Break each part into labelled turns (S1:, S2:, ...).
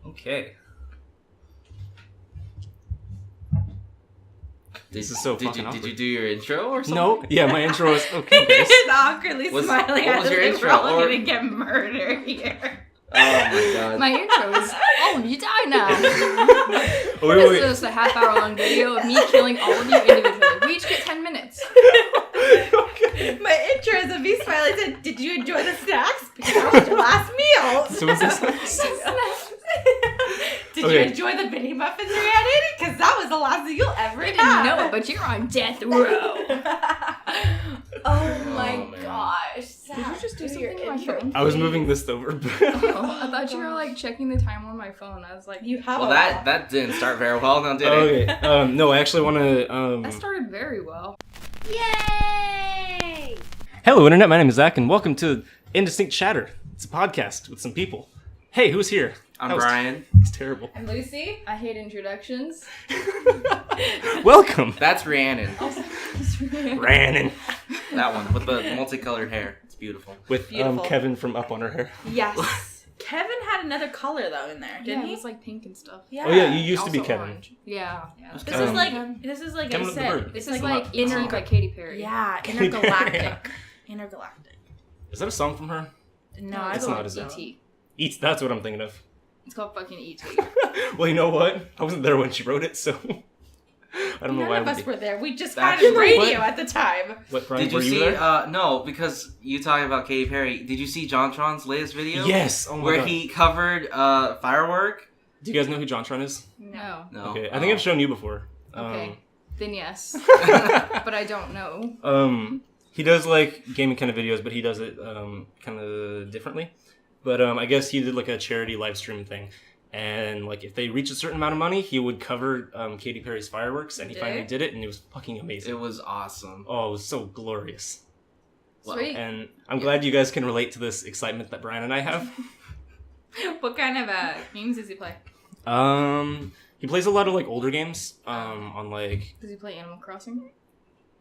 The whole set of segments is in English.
S1: Okay.
S2: This is so fucking awkward.
S3: Did you do your intro or something?
S2: No. Yeah, my intro is okay, guys.
S4: He's awkwardly smiling.
S3: What was your intro?
S4: We're all gonna get murdered here.
S3: Oh my god.
S5: My intro is, oh, you die now.
S2: Wait.
S5: This is a half-hour-long video of me killing all of you individually. We each get 10 minutes.
S2: Okay.
S4: My intro is of me smiling. Said, "Did you enjoy the snacks? Because that was your last meal."
S2: So is this
S4: Did you enjoy the mini muffins we had in it? Because that was the last thing you'll ever
S5: I
S4: have.
S5: didn't know it, but you're on death row.
S4: Oh my
S3: man.
S4: gosh.
S5: Did you just do
S4: your
S5: something to my
S4: intro?
S5: phone?
S2: I was moving this over.
S5: Oh, I thought you were like checking the time on my phone. I was like,
S4: You have
S3: Well,
S4: a
S3: that didn't start very well, now did it?
S2: Okay. No, I actually want to.
S5: that started very well.
S4: Yay!
S2: Hello, Internet. My name is Zach, and welcome to Indistinct Chatter. It's a podcast with some people. Hey, who's here?
S3: I'm
S2: That was-
S3: Bryan.
S2: It's terrible.
S4: I'm Lucy.
S5: I hate introductions.
S2: Welcome,
S3: That's Rhiannon.
S2: Rannon,
S3: That one with the multicolored hair. It's beautiful.
S2: with
S4: Beautiful.
S2: Kevin from Up on Her Hair.
S4: Yes. Kevin had another color though in there,
S5: Yeah,
S4: didn't
S5: it
S4: he?
S5: was like pink and stuff.
S4: Yeah.
S2: Oh yeah, you used to be
S5: Also
S2: Kevin.
S5: orange. Yeah.
S3: Who's
S4: This
S3: Kevin?
S4: is like I
S2: Kevin the
S4: said.
S2: Bird.
S5: This
S4: It's
S5: is
S4: like
S5: like inner by Katy Perry.
S4: yeah,
S2: Katy
S4: intergalactic. Intergalactic.
S2: Is that a song from her?
S4: No, I
S2: It's
S4: don't.
S2: not, is it?
S5: E.T.
S2: Eats. That's what I'm thinking of.
S5: It's called fucking E.T.
S2: Well, you know what? I wasn't there when she wrote it, so I don't know
S4: None
S2: why.
S4: of
S2: I
S4: us
S2: would
S4: were there. We just
S3: That's
S4: had a
S3: true.
S4: radio
S2: What?
S4: at the time.
S2: What, Brian?
S3: Did you
S2: were
S3: see?
S2: there?
S3: No, because you talking about Katy Perry. Did you see JonTron's latest video?
S2: Yes. Oh my
S3: Where
S2: god.
S3: he covered Firework.
S2: Do you guys know who JonTron is?
S5: No.
S3: No.
S2: Okay, I think I've shown you before.
S5: Okay. Then yes. But I don't know.
S2: He does like gaming kind of videos, but he does it kind of differently. But I guess he did like a charity live stream thing, and like if they reach a certain amount of money, he would cover Katy Perry's Fireworks, and he finally did it, and it was fucking amazing.
S3: It was awesome.
S2: Oh, it was so glorious.
S5: Sweet.
S2: And I'm glad you guys can relate to this excitement that Brian and I have.
S4: What kind of games does he play?
S2: He plays a lot of like older games. On like
S5: Does he play Animal Crossing?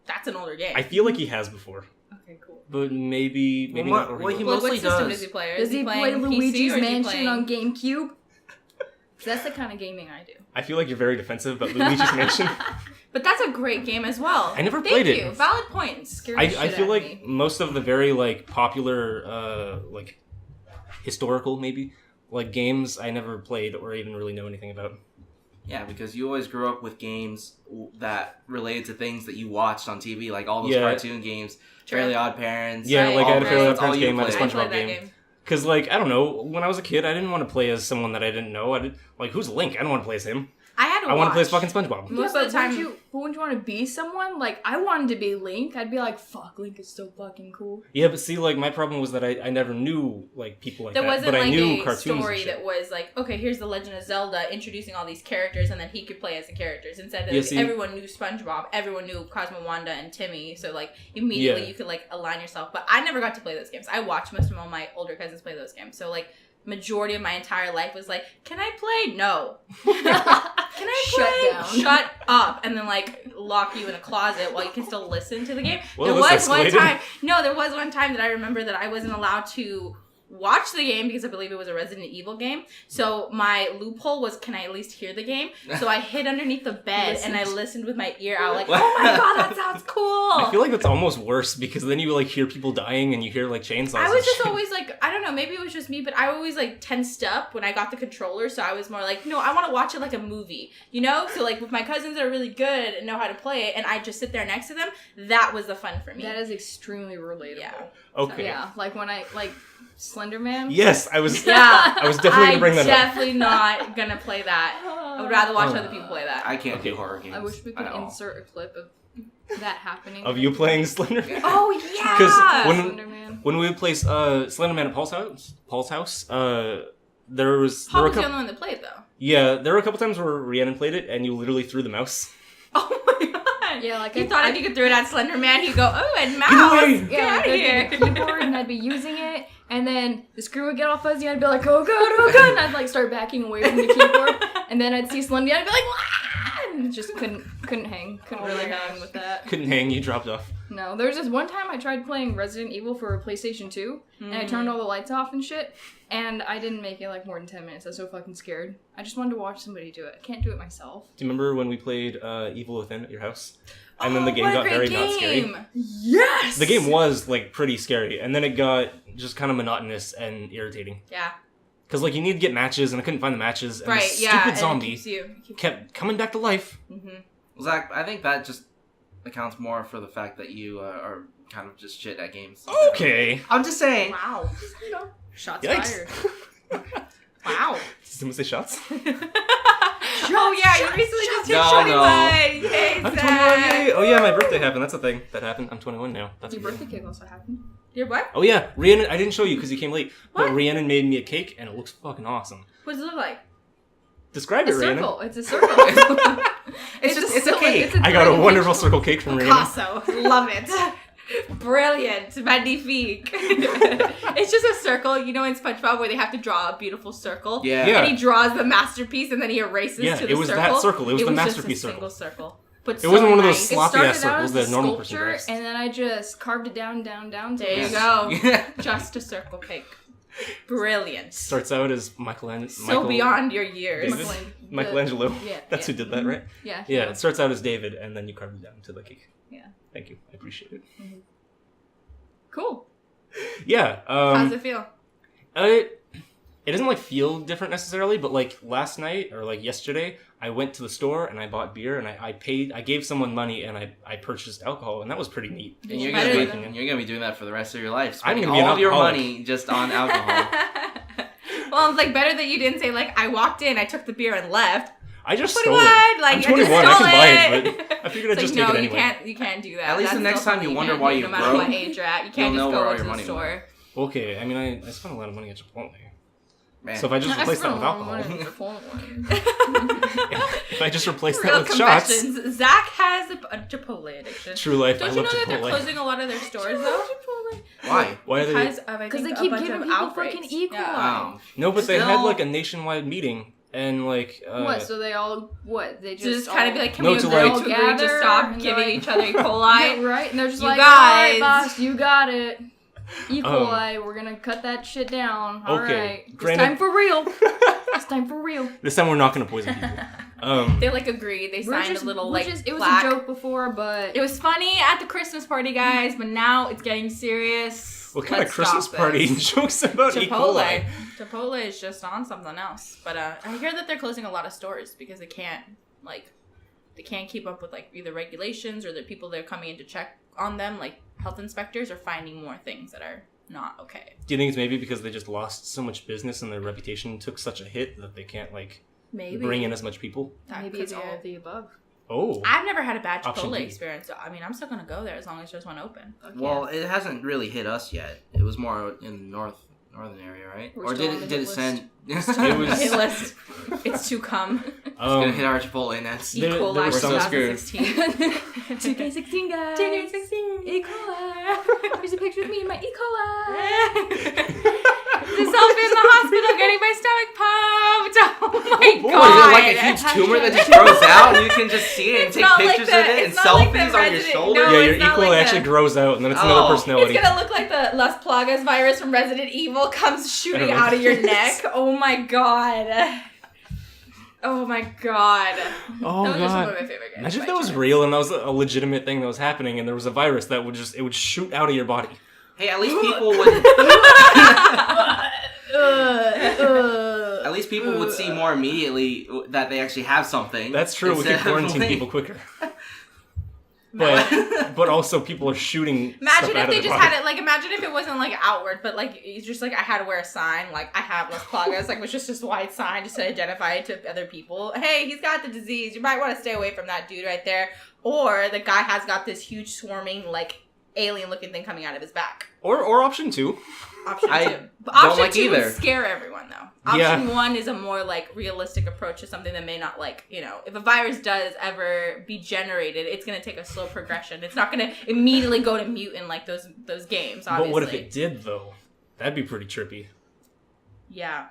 S4: That's an older game.
S2: I feel like he has before,
S5: Okay, cool.
S2: but maybe
S3: Well,
S2: not.
S3: what
S2: Really
S3: he
S2: well.
S4: Like, what
S3: mostly
S4: system
S3: does-
S4: does he play?
S5: Does he play
S4: playing PC,
S5: Luigi's
S4: or is he
S5: Mansion
S4: playing-
S5: on GameCube? 'Cause that's the kind of gaming I do.
S2: I feel like you're very defensive about Luigi's Mansion.
S4: But that's a great game as well.
S2: I never played
S4: Thank
S2: it.
S4: you. Valid points.
S5: Scared the
S2: I
S5: shit
S2: feel
S5: out
S2: like
S5: of me.
S2: most of the very like popular like historical maybe like games I never played or even really know anything about.
S3: Yeah, because you always grew up with games that related to things that you watched on TV, like all those
S2: Yeah.
S3: cartoon games, Fairly Odd Parents.
S2: Yeah,
S4: Right,
S2: like I had a
S4: right.
S2: Fairly Odd
S3: That's all
S2: Parents
S3: you
S2: game, I had a
S3: played.
S4: I played
S2: SpongeBob
S4: that
S2: game.
S4: game.
S2: Because like I don't know, when I was a kid, I didn't want to play as someone that I didn't know. I did like who's Link? I don't want to play as him.
S4: I had to
S2: I want to play as
S4: watch.
S2: fucking SpongeBob.
S4: Most
S5: Yeah,
S4: of the time-
S5: but wouldn't you want to be someone? Like, I wanted to be Link. I'd be like, fuck, Link is so fucking cool.
S2: Yeah, but see, like my problem was that I never knew like people like
S4: There
S2: that,
S4: wasn't
S2: but I
S4: like
S2: knew
S4: a
S2: cartoons
S4: story
S2: and shit.
S4: that was like, okay, here's the Legend of Zelda introducing all these characters, and then he could play as the characters. Instead,
S2: Yeah,
S4: like,
S2: see-
S4: everyone knew SpongeBob, everyone knew Cosmo, Wanda, and Timmy. So like immediately
S2: Yeah.
S4: you could like align yourself. But I never got to play those games. I watched most of all my older cousins play those games. So like majority of my entire life was like, can I play? No. Can I
S5: Shut
S4: play?
S5: down.
S4: Shut up, and then like lock you in a closet while you can still listen to the game.
S2: Well,
S4: there
S2: this
S4: was one
S2: escalated.
S4: time. No, there was one time that I remember that I wasn't allowed to watch the game because I believe it was a Resident Evil game. So my loophole was, can I at least hear the game? So I hid underneath the bed and I listened with my ear out, like,
S3: What?
S4: oh my god, that sounds cool.
S2: I feel like that's almost worse because then you like hear people dying and you hear like chainsaws.
S4: I
S2: and
S4: was just
S2: shit.
S4: always like, I don't know, maybe it was just me, but I always like tensed up when I got the controller, so I was more like, no, I want to watch it like a movie, you know? So like with my cousins that are really good and know how to play it, and I just sit there next to them, that was the fun for me.
S5: That is extremely relatable.
S4: Yeah.
S2: Okay.
S5: Yeah, like when I, like, Slender Man.
S2: Yes, I was.
S4: Yeah.
S2: I was definitely gonna bring that up.
S4: definitely not gonna play that. I would rather watch
S2: Oh.
S4: other people play that.
S3: I can't
S2: Okay.
S3: do horror games.
S5: I wish we
S3: at
S5: could
S3: all.
S5: insert a clip of that happening.
S2: Of you playing Slender.
S4: Oh yeah.
S2: 'Cause when-
S5: Slender Man.
S2: When we would play Slender Man at Paul's house, there were
S4: Paul
S2: a
S4: was the
S2: couple.
S4: only one that played though.
S2: Yeah, there were a couple times where Rhiannon played it, and you literally threw the mouse.
S4: Oh my god.
S5: Yeah, like
S4: He
S5: I-
S4: thought
S5: I-
S4: if you could throw it at Slender Man, he'd go, oh, and mouse.
S2: away.
S4: Get
S5: Yeah,
S4: out
S5: like
S4: of
S5: I'd
S4: here.
S5: get a keyboard and I'd be using it, and then the screen would get all fuzzy, and I'd be like, oh god, and I'd like start backing away from the keyboard, and then I'd see Slender, and I'd be like, Wah! And just couldn't hang, couldn't
S4: Oh
S5: really
S4: my
S5: hang
S4: gosh.
S5: with that.
S2: Couldn't hang, you dropped off.
S5: No, there was this one time I tried playing Resident Evil for PlayStation 2, and I turned all the lights off and shit, and I didn't make it like more than 10 minutes. I was so fucking scared. I just wanted to watch somebody do it. I can't do it myself.
S2: Do you remember when we played Evil Within at your house? And then the game got very not scary.
S4: Yes!
S2: The game was, like, pretty scary, and then it got just kind of monotonous and irritating.
S4: Yeah.
S2: Because, like, you need to get matches, and I couldn't find the matches, and
S4: right,
S2: the stupid
S4: and
S2: zombie
S4: it
S2: kept coming back to life.
S3: Mm-hmm. Zach, I think that just accounts more for the fact that you are kind of just shit at games.
S2: Okay.
S3: I'm just saying.
S4: Wow. Shots
S2: Yikes.
S4: fired. Wow.
S2: Did someone say shots?
S4: Oh yeah, you recently just hit 21. Yay,
S2: I'm 21,
S4: Zach.
S2: yay. Oh yeah, my birthday happened. That's a thing that happened. I'm 21 now. That's
S5: Your birthday cake also happened.
S4: Your what?
S2: Oh yeah, Rhiannon. I didn't show you because you came late.
S4: What?
S2: But Rhiannon made me a cake, and it looks fucking awesome.
S4: What does it look like?
S2: Describe
S5: A
S2: it, Rhiannon.
S5: circle. It's a circle.
S3: It's a cake.
S2: I got a wonderful circle cake from Rhiannon.
S4: Picasso. Love it. Brilliant. Magnifique. It's just a circle, you know, in SpongeBob where they have to draw a beautiful circle.
S3: Yeah.
S2: Yeah.
S4: And he draws the masterpiece and then he erases
S2: Yeah,
S4: to the
S2: it was
S4: circle.
S2: that circle. It was the
S4: just
S2: masterpiece
S4: a single
S2: circle.
S4: circle. But
S2: It wasn't one of those
S4: nice.
S2: sloppy ass
S5: Started out
S2: circles
S5: as
S2: that
S5: a
S2: a normal person
S5: sculpture,
S2: draws.
S5: and then I just carved it down.
S4: There you
S3: Yes.
S4: go. Just a circle cake. Brilliant.
S2: Starts out as Michelangelo.
S4: So beyond your years.
S2: David? Michelangelo.
S5: Yeah,
S2: That's
S5: yeah.
S2: who did that, right?
S5: Yeah.
S2: Yeah, it starts out as David, and then you carve it down to the cake.
S5: Yeah.
S2: Thank you. I appreciate it.
S5: Cool.
S2: Yeah.
S4: How's it feel?
S2: It doesn't like feel different necessarily, but like last night or like yesterday, I went to the store and I bought beer and I gave someone money and I purchased alcohol, and that was pretty neat.
S3: And you're
S4: Better
S3: gonna,
S4: than-
S3: be, you're gonna be doing that for the rest of your life.
S2: I'm
S3: Spending
S2: gonna be an
S3: all of your
S2: alcoholic.
S3: money just on alcohol.
S4: Well, it's like better that you didn't say like I walked in, I took the beer and left.
S2: I just
S4: 21,
S2: stole it.
S4: like
S2: I'm
S4: I
S2: 21.
S4: just
S2: I
S4: stole
S2: can buy
S4: it.
S2: it, but I figured I'd
S4: It's
S2: just
S4: like,
S2: take
S4: no,
S2: it anyway.
S4: you can't do that.
S3: At least the
S4: That's
S3: next
S4: still
S3: time you
S4: something
S3: wonder
S4: can't
S3: why
S4: do,
S3: you
S4: no matter
S3: broke,
S4: what age you're at, you can't
S3: you'll
S4: just
S3: know where all
S4: go to
S3: your
S4: the
S3: money
S4: store.
S2: Okay, I mean, I spent a lot of money at Chipotle.
S3: Man.
S2: So if I just replace that with alcohol, if I just replace that
S4: Real
S2: with shots,
S4: confessions. Zach has a Chipotle addiction.
S2: true life,
S4: Don't
S2: I
S4: you
S2: love
S4: know that they're
S2: Chipotle.
S4: closing a lot of their stores though?
S3: Why?
S2: Why are they?
S4: Because of I
S5: Because
S4: think
S5: they
S4: a
S5: keep
S4: bunch
S5: giving
S4: of
S5: people
S4: outbreaks.
S5: fucking E. coli.
S4: Yeah.
S3: Oh.
S2: No, but they had
S3: Still-
S2: like a nationwide meeting, and like
S5: What? So they all what? They
S4: To just
S5: just
S4: kind of be like, can
S2: No,
S4: we
S2: to,
S4: agree
S2: like-
S4: to agree to stop
S5: and
S4: giving
S5: like-
S4: each other E. coli?
S5: Yeah, right? And they're just
S4: You
S5: like,
S4: guys.
S5: alright, boss, you got it. E. coli, we're gonna cut that shit down.
S2: Okay,
S5: Alright. It's
S2: granted-
S5: time for real. It's time for real.
S2: this time we're not gonna poison people.
S4: They like agreed. They signed a little like
S5: it was
S4: plaque.
S5: a joke before, but
S4: It was funny at the Christmas party, guys, but now it's getting serious.
S2: What kind
S4: Let's
S2: of Christmas
S4: stop
S2: party
S4: this.
S2: jokes about E.
S4: Chipotle.
S2: coli?
S4: Chipotle is just on something else. But I hear that they're closing a lot of stores because they can't keep up with like either regulations or the people that are coming in to check on them, like health inspectors are finding more things that are not okay.
S2: Do you think it's maybe because they just lost so much business and their reputation took such a hit that they can't like
S4: Maybe
S2: bring in as much people?
S4: That
S5: maybe
S4: could
S5: it's
S4: be
S5: all
S4: it.
S5: of the above.
S2: Oh,
S4: I've never had a bad
S2: Option
S4: Chipotle
S2: B.
S4: experience. So, I mean, I'm still gonna go there as long as there's one open.
S3: Well, it hasn't really hit us yet. It was more in the northern area, right?
S5: We're
S3: Or
S5: still
S3: did
S5: on the
S3: it did
S5: hit
S3: it send?
S2: It was-
S4: Hit list. It's to come.
S3: It's gonna hit our Chipotle nets.
S4: E.
S2: There- there
S4: coli
S2: were some-
S4: 2016.
S5: 2K16 guys.
S4: 2K16.
S5: E. coli. Here's a picture of me and my E. coli.
S4: This selfie in the hospital getting my stomach pumped. Oh my
S3: Boy,
S4: god.
S3: is it like a huge tumor that just grows out and you can just see it and
S4: It's
S3: take
S4: not like
S3: pictures
S4: the-
S3: of it and
S4: it's not like the
S3: selfies on your
S4: Resident-
S3: shoulder?
S4: no,
S2: yeah,
S4: it's
S2: your
S4: not
S2: E. coli
S4: like
S2: actually
S4: that.
S2: grows out, and then it's
S3: Oh.
S2: another
S4: It's
S2: personality.
S4: gonna look like the Las Plagas virus from Resident Evil comes shooting
S2: know.
S4: out of your neck. Oh my god. Oh my god.
S2: Oh
S4: that was just one
S2: god!
S4: of my favorite games.
S2: Imagine if
S4: by
S2: that was
S4: choice.
S2: real and that was a legitimate thing that was happening, and there was a virus that would shoot out of your body.
S3: Hey, at least people would. At least people would see more immediately that they actually have something.
S2: That's true. We could
S3: instead of,
S2: quarantine
S3: like-
S2: people quicker. But also people are shooting.
S4: Imagine
S2: stuff
S4: if
S2: out
S4: they
S2: of their
S4: just
S2: body.
S4: had it, like, imagine if it wasn't, like, outward, but, like, it's just, like, I had to wear a sign, like, I have Las Plagas, like, it was just this white sign just to identify it to other people. Hey, he's got the disease. You might want to stay away from that dude right there. Or the guy has got this huge swarming, like, alien-looking thing coming out of his back.
S2: Or option 2.
S4: Option
S3: I
S4: 2. But
S3: don't
S4: option
S3: like
S4: 2
S3: either.
S4: would scare everyone, though.
S2: Yeah.
S4: Option 1 is a more, like, realistic approach to something that may not, like, you know, if a virus does ever be generated, it's going to take a slow progression. It's not going to immediately go to mutant like those games, obviously.
S2: But what if it did though? That'd be pretty trippy.
S4: Yeah,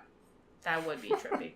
S4: that would be trippy.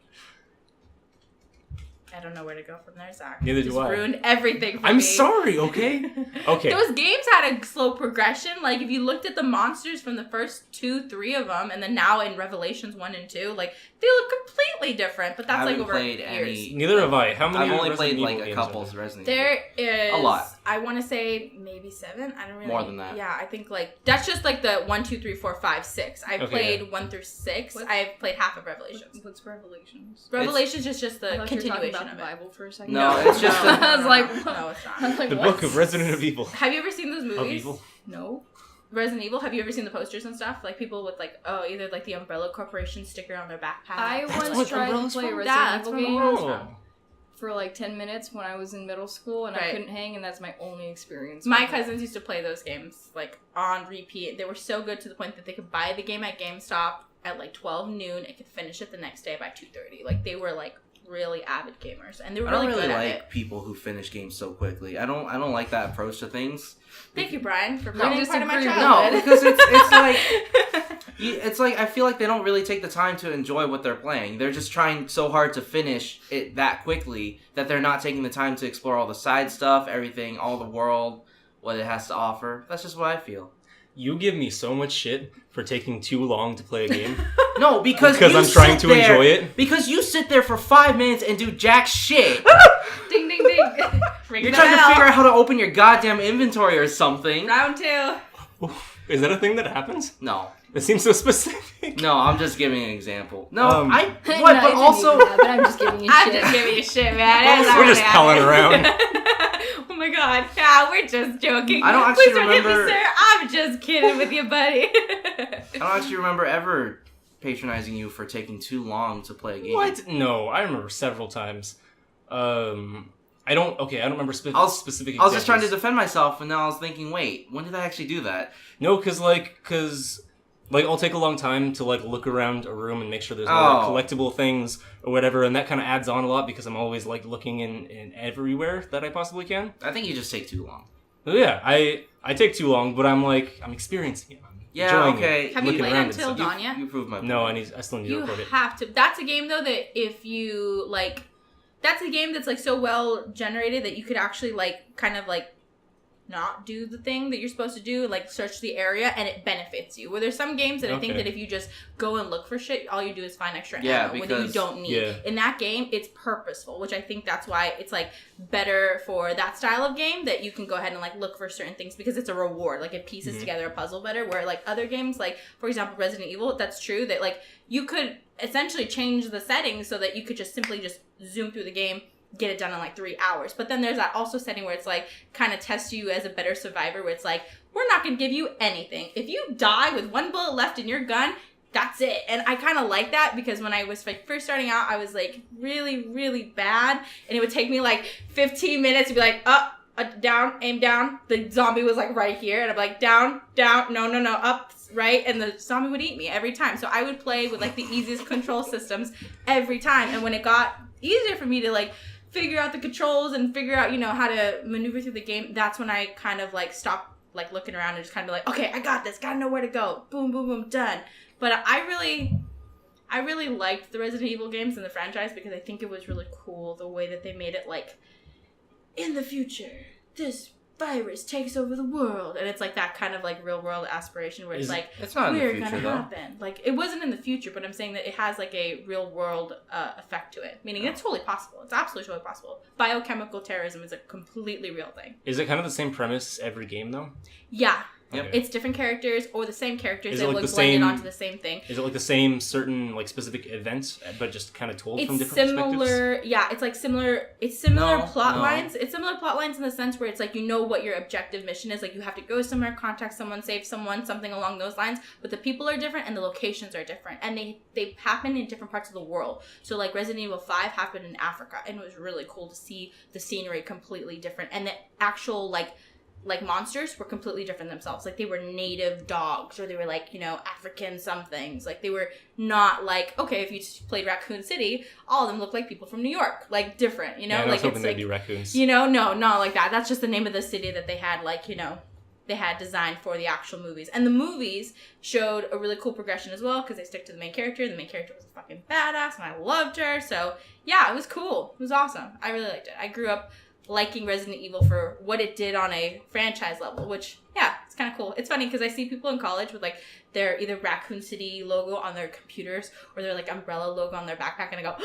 S4: I don't know where to go from there, Zach.
S2: Neither
S4: Just
S2: do I.
S4: Ruined everything for me.
S2: I'm sorry, okay? Okay.
S4: Those games had a slow progression. Like, if you looked at the monsters from the first 2-3 of them, and then now in Revelations 1 and 2, like, they look completely different. But that's, like, over years.
S2: Neither have I. How many
S3: I've only
S2: Resident
S3: played, like,
S2: Evil
S3: a
S2: games
S3: couple
S2: are
S3: of Resident
S4: There
S3: Evil.
S4: is...
S3: A lot.
S4: I want to say maybe 7. I don't really...
S3: More than that.
S4: Yeah, I think, like... That's just, like, the 1, 2, 3, 4, 5, 6. I've played 1 through 6. I've played half of Revelations.
S5: What's Revelations?
S4: Revelations is just the
S5: I thought you were talking
S4: continuation
S5: about
S4: of
S5: the
S4: it.
S5: Bible for a second.
S3: No, it's just
S4: no,
S3: a-
S5: I was like,
S4: no, it's not.
S5: I was like,
S2: The
S5: what?
S2: book of Resident Evil.
S4: Have you ever seen those
S2: Of
S4: movies?
S2: Evil?
S5: No.
S4: Resident Evil, have you ever seen the posters and stuff? Like people with like, either like the Umbrella Corporation sticker on their backpack.
S5: I
S2: That's
S5: once
S2: what
S5: tried to
S2: Umbrella's
S5: play a
S2: from?
S5: Resident
S4: That's
S5: Evil
S4: from
S5: game
S4: Umbrella.
S2: Oh.
S5: for like 10 minutes when I was in middle school, and I
S4: Right.
S5: couldn't hang, and that's my only experience.
S4: My
S5: with it.
S4: cousins used to play those games like on repeat. They were so good to the point that they could buy the game at GameStop at like 12 noon and could finish it the next day by 2:30. Like they were like really avid gamers, and they were
S3: I don't
S4: really
S3: really
S4: good at
S3: like
S4: it.
S3: people who finish games so quickly. I don't like that approach to things.
S4: Thank you, Brian, for
S5: No,
S4: ruining part of my
S5: disagree with
S4: childhood.
S3: No, because it's like it's like I feel like they don't really take the time to enjoy what they're playing. They're just trying so hard to finish it that quickly that they're not taking the time to explore all the side stuff, everything, all the world, what it has to offer. That's just what I feel.
S2: You give me so much shit for taking too long to play a game.
S3: No, because
S2: Because
S3: you
S2: I'm trying
S3: sit
S2: to
S3: there-
S2: enjoy it.
S3: Because you sit there for 5 minutes and do jack shit.
S4: Ding ding ding. Ring
S3: You're
S4: the
S3: trying to
S4: bell.
S3: figure out how to open your goddamn inventory or something.
S4: Round 2.
S2: Is that a thing that happens?
S3: No.
S2: It seems so specific.
S3: No, I'm just giving an example. No,
S2: Um,
S3: I...
S5: No,
S3: What,
S5: it
S3: but
S5: didn't
S3: also...
S5: even that, but I'm just giving you
S4: I'm
S5: shit.
S4: just giving you shit, man. It's
S2: We're just
S4: not
S2: palling
S4: happening.
S2: around.
S4: Oh my god. Yeah, we're just joking.
S3: I don't actually
S4: Please don't hit
S3: remember-
S4: me, sir. I'm just kidding with you, buddy.
S3: I don't actually remember ever patronizing you for taking too long to play a game.
S2: What? No, I remember several times. I don't remember specific
S3: I was just
S2: examples.
S3: trying to defend myself, and now I was thinking, wait, when did I actually do that?
S2: No, because I'll take a long time to like look around a room and make sure there's no like, collectible things or whatever, and that kind of adds on a lot because I'm always like looking in everywhere that I possibly can.
S3: I think you just take too long.
S2: So, yeah, I take too long, but I'm experiencing it. I'm
S3: Yeah,
S2: enjoying
S3: okay.
S2: it,
S4: Have you
S2: looking
S4: played
S2: around and
S4: Until
S2: stuff.
S4: Dawn yet?
S3: You proved my point.
S2: No, I still need to
S4: You
S2: record it.
S4: have to. That's a game though that if you like, that's a game that's like so well generated that you could actually like kind of like not do the thing that you're supposed to do, like search the area, and it benefits you. Where there's some games that I think
S2: Okay.
S4: that if you just go and look for shit, all you do is find extra
S3: Yeah,
S4: ammo when you
S3: because-
S4: don't need.
S2: Yeah.
S4: In that game, it's purposeful, which I think that's why it's like better for that style of game that you can go ahead and like look for certain things because it's a reward. Like it pieces
S2: Mhm.
S4: together a puzzle better. Where like other games, like for example Resident Evil, that's true that like you could essentially change the settings so that you could just simply just zoom through the game, get it done in like 3 hours. But then there's that also setting where it's like kind of tests you as a better survivor, where it's like, we're not going to give you anything. If you die with 1 bullet left in your gun, that's it. And I kind of like that because when I was like first starting out, I was like really, really bad. And it would take me like 15 minutes to be like, up, down, aim down. The zombie was like right here. And I'm like, down, down, no, up, right? And the zombie would eat me every time. So I would play with like the easiest control systems every time. And when it got easier for me to like figure out the controls and figure out, how to maneuver through the game, that's when I kind of like stopped like looking around and just kind of be like, okay, I got this, gotta know where to go. Boom, boom, boom, done. But I really liked the Resident Evil games in the franchise because I think it was really cool the way that they made it like, in the future, this virus takes over the world. And it's like that kind of like real world aspiration where it's like,
S3: It's not in the
S4: we're
S3: future,
S4: gonna
S3: though.
S4: happen. Like it wasn't in the future, but I'm saying that it has like a real world effect to it. Meaning it's totally possible. It's absolutely totally possible. Biochemical terrorism is a completely real thing.
S2: Is it kind of the same premise every game though?
S4: Yeah.
S3: Yep.
S2: Okay.
S4: It's different characters or the same characters
S2: Is
S4: that
S2: it like
S4: look
S2: the
S4: blended
S2: same-
S4: onto the same thing.
S2: Is it like the same certain like specific events, but just kind of told from
S4: It's
S2: different perspectives?
S4: similar, yeah. It's like similar. It's similar
S3: No,
S4: plot
S3: no.
S4: lines. It's similar plot lines in the sense where it's like what your objective mission is. Like you have to go somewhere, contact someone, save someone, something along those lines. But the people are different and the locations are different, and they happen in different parts of the world. So like Resident Evil 5 happened in Africa, and it was really cool to see the scenery completely different, and the actual like monsters were completely different themselves. Like they were native dogs, or they were like, African some things. Like they were not like, okay, if you played Raccoon City, all of them look like people from New York. Like different,
S2: Yeah, I was
S4: like
S2: hoping
S4: it's
S2: they'd
S4: like,
S2: be raccoons.
S4: no, not like that. That's just the name of the city that they had, like, they had designed for the actual movies. And the movies showed a really cool progression as well because they stick to the main character. The main character was fucking badass and I loved her. So yeah, it was cool. It was awesome. I really liked it. I grew up liking Resident Evil for what it did on a franchise level, which, yeah, it's kind of cool. It's funny because I see people in college with, like, their either Raccoon City logo on their computers or their, like, umbrella logo on their backpack, and I go,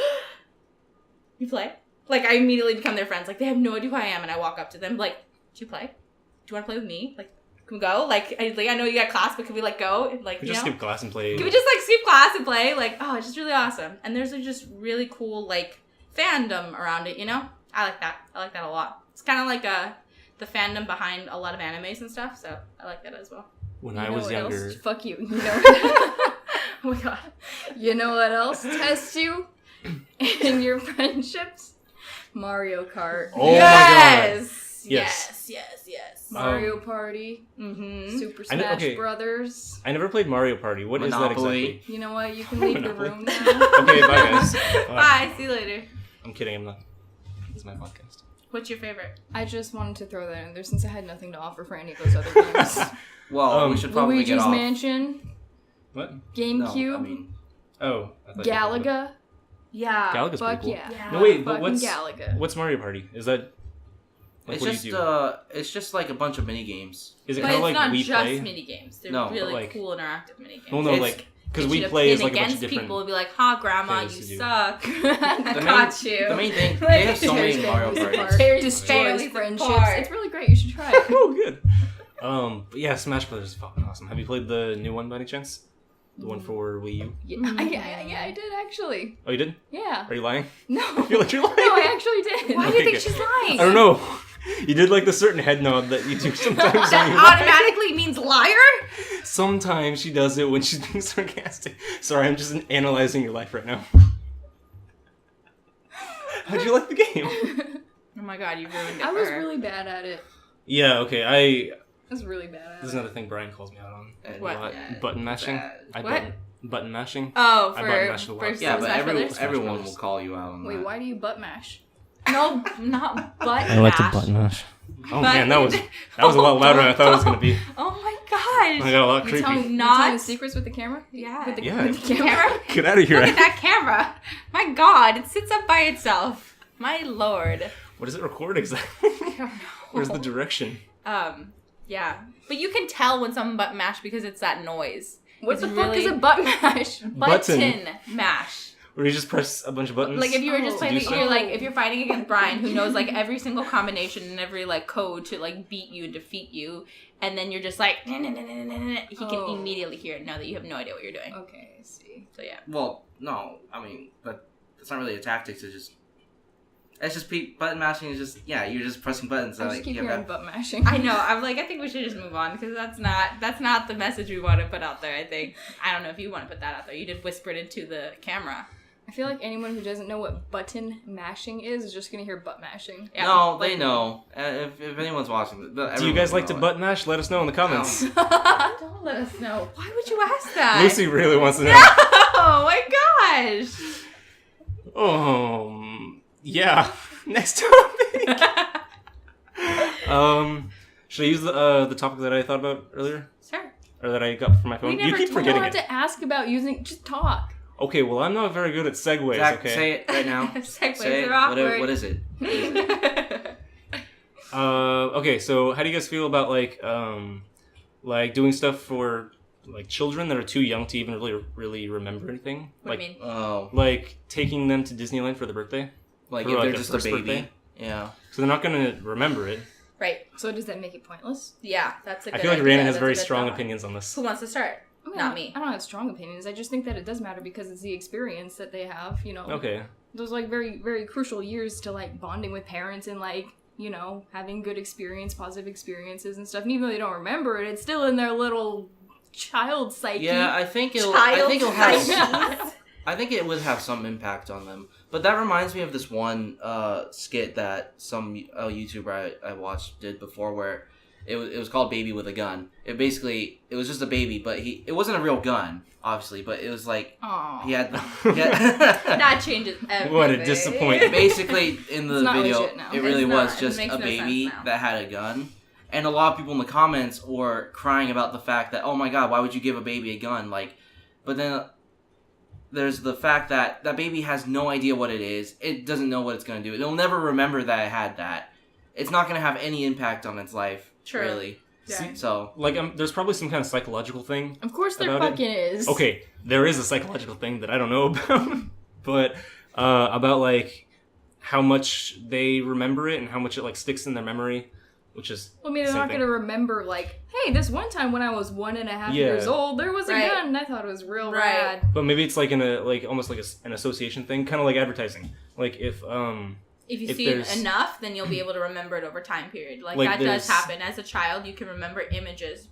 S4: you play? Like, I immediately become their friends. Like, they have no idea who I am, and I walk up to them, like, do you play? Do you want to play with me? Like, can we go? Like, I know you got class, but can we, like, go? And, like,
S2: We just skip class and play.
S4: Can we just, like, skip class and play? Like, oh, it's just really awesome. And there's a just really cool, like, fandom around it, you know? I like that. I like that a lot. It's kind of like the fandom behind a lot of animes and stuff, so I like that as well.
S2: When
S5: You
S2: I
S5: know
S2: was
S5: what
S2: younger.
S5: else? Fuck you. You know. Oh my god. You know what else tests you in your friendships? Mario Kart.
S2: Oh my
S4: Yes!
S2: god. Yes.
S4: Yes.
S5: Mario Party.
S4: Mm-hmm.
S5: Super
S2: I know-
S5: Smash
S2: okay.
S5: Brothers.
S2: I never played Mario Party. What is that
S3: Monopoly.
S2: exactly?
S5: You know what? You can leave the
S2: Monopoly.
S5: room now.
S2: Okay, bye guys.
S4: Bye. See you later.
S2: I'm kidding. I'm not. This is my podcast.
S4: What's your favorite?
S5: I just wanted to throw that in there since I had nothing to offer for any of those other games.
S3: Well, we should probably
S5: Luigi's
S3: get off.
S5: Mansion,
S2: What?
S3: No,
S5: GameCube,
S3: I mean,
S2: Oh. I thought you were talking about-
S5: Galaga.
S4: Yeah.
S2: Galaga's
S5: Fuck
S2: pretty cool.
S5: yeah.
S2: No, wait, but
S5: Fucking
S2: what's
S5: Galaga.
S2: what's Mario Party? Is that like
S3: it's
S2: what
S3: just
S2: do you do?
S3: it's just like a bunch of mini games.
S2: Is it
S4: But
S2: kind
S4: it's
S2: of like
S4: not
S2: We
S4: just
S2: Play?
S4: minigames. They're
S3: No, but
S4: really
S2: like-
S4: cool interactive minigames.
S2: Well, no,
S3: It's-
S2: like because
S4: Get
S2: We
S4: you to
S2: Play is
S4: pin
S2: like a bunch
S4: against
S2: of different.
S4: people and be like, "Ha, grandma,
S2: things
S4: you
S2: to do.
S4: suck."
S3: The
S4: Got you.
S3: The main thing, they have so many
S5: Tears
S3: Mario
S5: families
S3: Parties.
S5: apart.
S4: Destroys
S5: Destroys friendships.
S4: apart.
S5: It's really great. You should try it.
S2: Oh, good. But yeah, Smash Brothers is fucking awesome. Have you played the new one by any chance? The one for Wii U?
S5: Yeah, I did actually.
S2: Oh, you did?
S5: Yeah.
S2: Are you lying?
S5: No.
S2: I feel like you're lying.
S5: No, I actually did.
S4: Why do
S2: Okay,
S4: you think
S2: good.
S4: she's lying?
S2: I don't know. You did like the certain head nod that you do sometimes. when
S4: That
S2: you lie.
S4: automatically means liar?
S2: Sometimes she does it when she's being sarcastic. Sorry, I'm just analyzing your life right now. How'd you like the game?
S4: Oh my god, you ruined it
S5: I
S4: for
S5: was
S4: her.
S5: really bad at it.
S2: Yeah, okay.
S5: I was really bad at
S2: This is
S5: it.
S2: another thing Bryan calls me out on.
S3: And
S4: What?
S2: Button mashing.
S3: Bad.
S4: What?
S2: Button mashing.
S4: Oh,
S2: I
S4: for
S2: button mashed a lot.
S3: Yeah, but
S4: Smash Brothers?
S3: everyone
S2: Brothers.
S3: will call you out on
S5: Wait,
S3: that.
S5: why do you butt mash?
S4: No, not butt
S2: I like to
S4: mash.
S2: button mash. Oh
S4: But-
S2: man, that was a lot louder than I thought it was gonna be.
S4: Oh my
S2: I
S4: gosh.
S2: got a lot
S5: You telling,
S2: creepy.
S5: you
S4: Not-
S5: telling secrets with the camera?
S4: Yeah.
S5: With the,
S2: Yeah.
S5: with the camera?
S4: Camera?
S2: Get out of here.
S4: Look at that camera. My god, it sits up by itself. My lord.
S2: What does it record exactly?
S4: I don't know.
S2: Where's the direction?
S4: Yeah. But you can tell when someone butt mash because it's that noise.
S5: What
S4: It's
S5: the fuck is
S4: really-
S5: a butt mash?
S4: Button mash.
S2: Where you just press a bunch of buttons?
S4: Like if you were just
S5: Oh.
S4: playing,
S2: Do
S4: you're
S2: so?
S4: like if you're fighting against Bryan, who knows like every single combination and every like code to like beat you and defeat you, and then you're just like, he can
S5: Oh.
S4: immediately hear it, know that you have no idea what you're doing.
S5: Okay, I see.
S4: So yeah.
S3: Well, no, I mean, but it's not really a tactic to just. It's just button mashing is just you're just pressing buttons.
S5: I
S3: So,
S5: just
S3: like,
S5: keep
S3: you
S5: hearing
S3: have
S5: butt mashing.
S4: I know. I'm like, I think we should just move on because that's not the message we want to put out there. I think. I don't know if you want to put that out there. You did whisper it into the camera.
S5: I feel like anyone who doesn't know what button mashing is just gonna hear butt mashing.
S4: Yeah,
S3: no,
S4: but-
S3: they know. If anyone's watching,
S2: Do you guys like to button mash? Let us know in the comments.
S4: Don't let us know. Why would you ask that?
S2: Lucy really wants to know.
S4: Oh my gosh.
S2: Yeah. Next topic. Should I use the topic that I thought about earlier?
S4: Sure.
S2: Or that I got from my phone?
S4: We never
S2: You keep
S4: told
S5: You don't
S2: forgetting
S5: have
S2: it.
S5: to ask about using. Just talk.
S2: Okay, well, I'm not very good at segues,
S3: Zach,
S2: okay?
S3: say it right now.
S4: Segues
S3: Say it.
S4: are awkward.
S3: What is it?
S2: Okay, so how do you guys feel about, like doing stuff for, like, children that are too young to even really remember anything?
S4: What
S2: Like,
S4: do you mean?
S3: Oh,
S2: like, taking them to Disneyland for their birthday?
S3: like
S2: For,
S3: if
S2: like,
S3: they're
S2: their
S3: just a
S2: first
S3: baby.
S2: birthday?
S3: Yeah.
S2: So they're not going to remember it.
S4: Right.
S5: So does that make it pointless?
S4: Yeah, that's a good
S2: I feel like
S4: idea.
S2: Rihanna has
S4: That's a
S2: very
S4: good
S2: strong
S4: thought.
S2: opinions on this.
S4: Who wants to start?
S5: I mean,
S4: Not me.
S5: I don't have strong opinions. I just think that it does matter because it's the experience that they have. You know.
S2: Okay.
S5: Those like very very crucial years to like bonding with parents and like having good positive experiences and stuff. And even though they don't remember it, it's still in their little child psyche.
S3: Yeah, I think it'll
S4: Child
S3: have.
S4: psyche.
S3: I think it would have some impact on them. But that reminds me of this one skit that some YouTuber I watched did before, where it was called "Baby with a Gun." It was just a baby, but it wasn't a real gun, obviously. But it was like
S5: Aw.
S3: he had
S4: That changes everything.
S2: What a disappointment.
S3: basically in the
S5: It's not
S3: video
S5: legit now.
S3: it really
S4: It's
S3: was
S4: not. It
S3: just
S4: makes
S3: a
S4: no
S3: baby
S4: sense now.
S3: that had a gun, And a lot of people in the comments were crying about the fact that, oh my god, why would you give a baby a gun? Like, but then there's the fact that that baby has no idea what it is. It doesn't know what it's going to do. It'll never remember that it had that. It's not going to have any impact on its life, really.
S4: Yeah.
S3: So,
S2: like, there's probably some kind of psychological thing.
S5: Of course there
S2: about
S5: fucking
S2: it.
S5: is.
S2: Okay, there is a psychological thing that I don't know about, but about like how much they remember it and how much it like sticks in their memory, which is.
S5: Well, I mean, they're not going to remember like, hey, this one time when I was 1.5 years old, there was a gun and I thought it was real rad.
S2: But maybe it's like almost like an association thing, kind of like advertising. Like if
S4: you see it enough, then you'll be able to remember it over time period. Like that does happen. As a child, you can remember images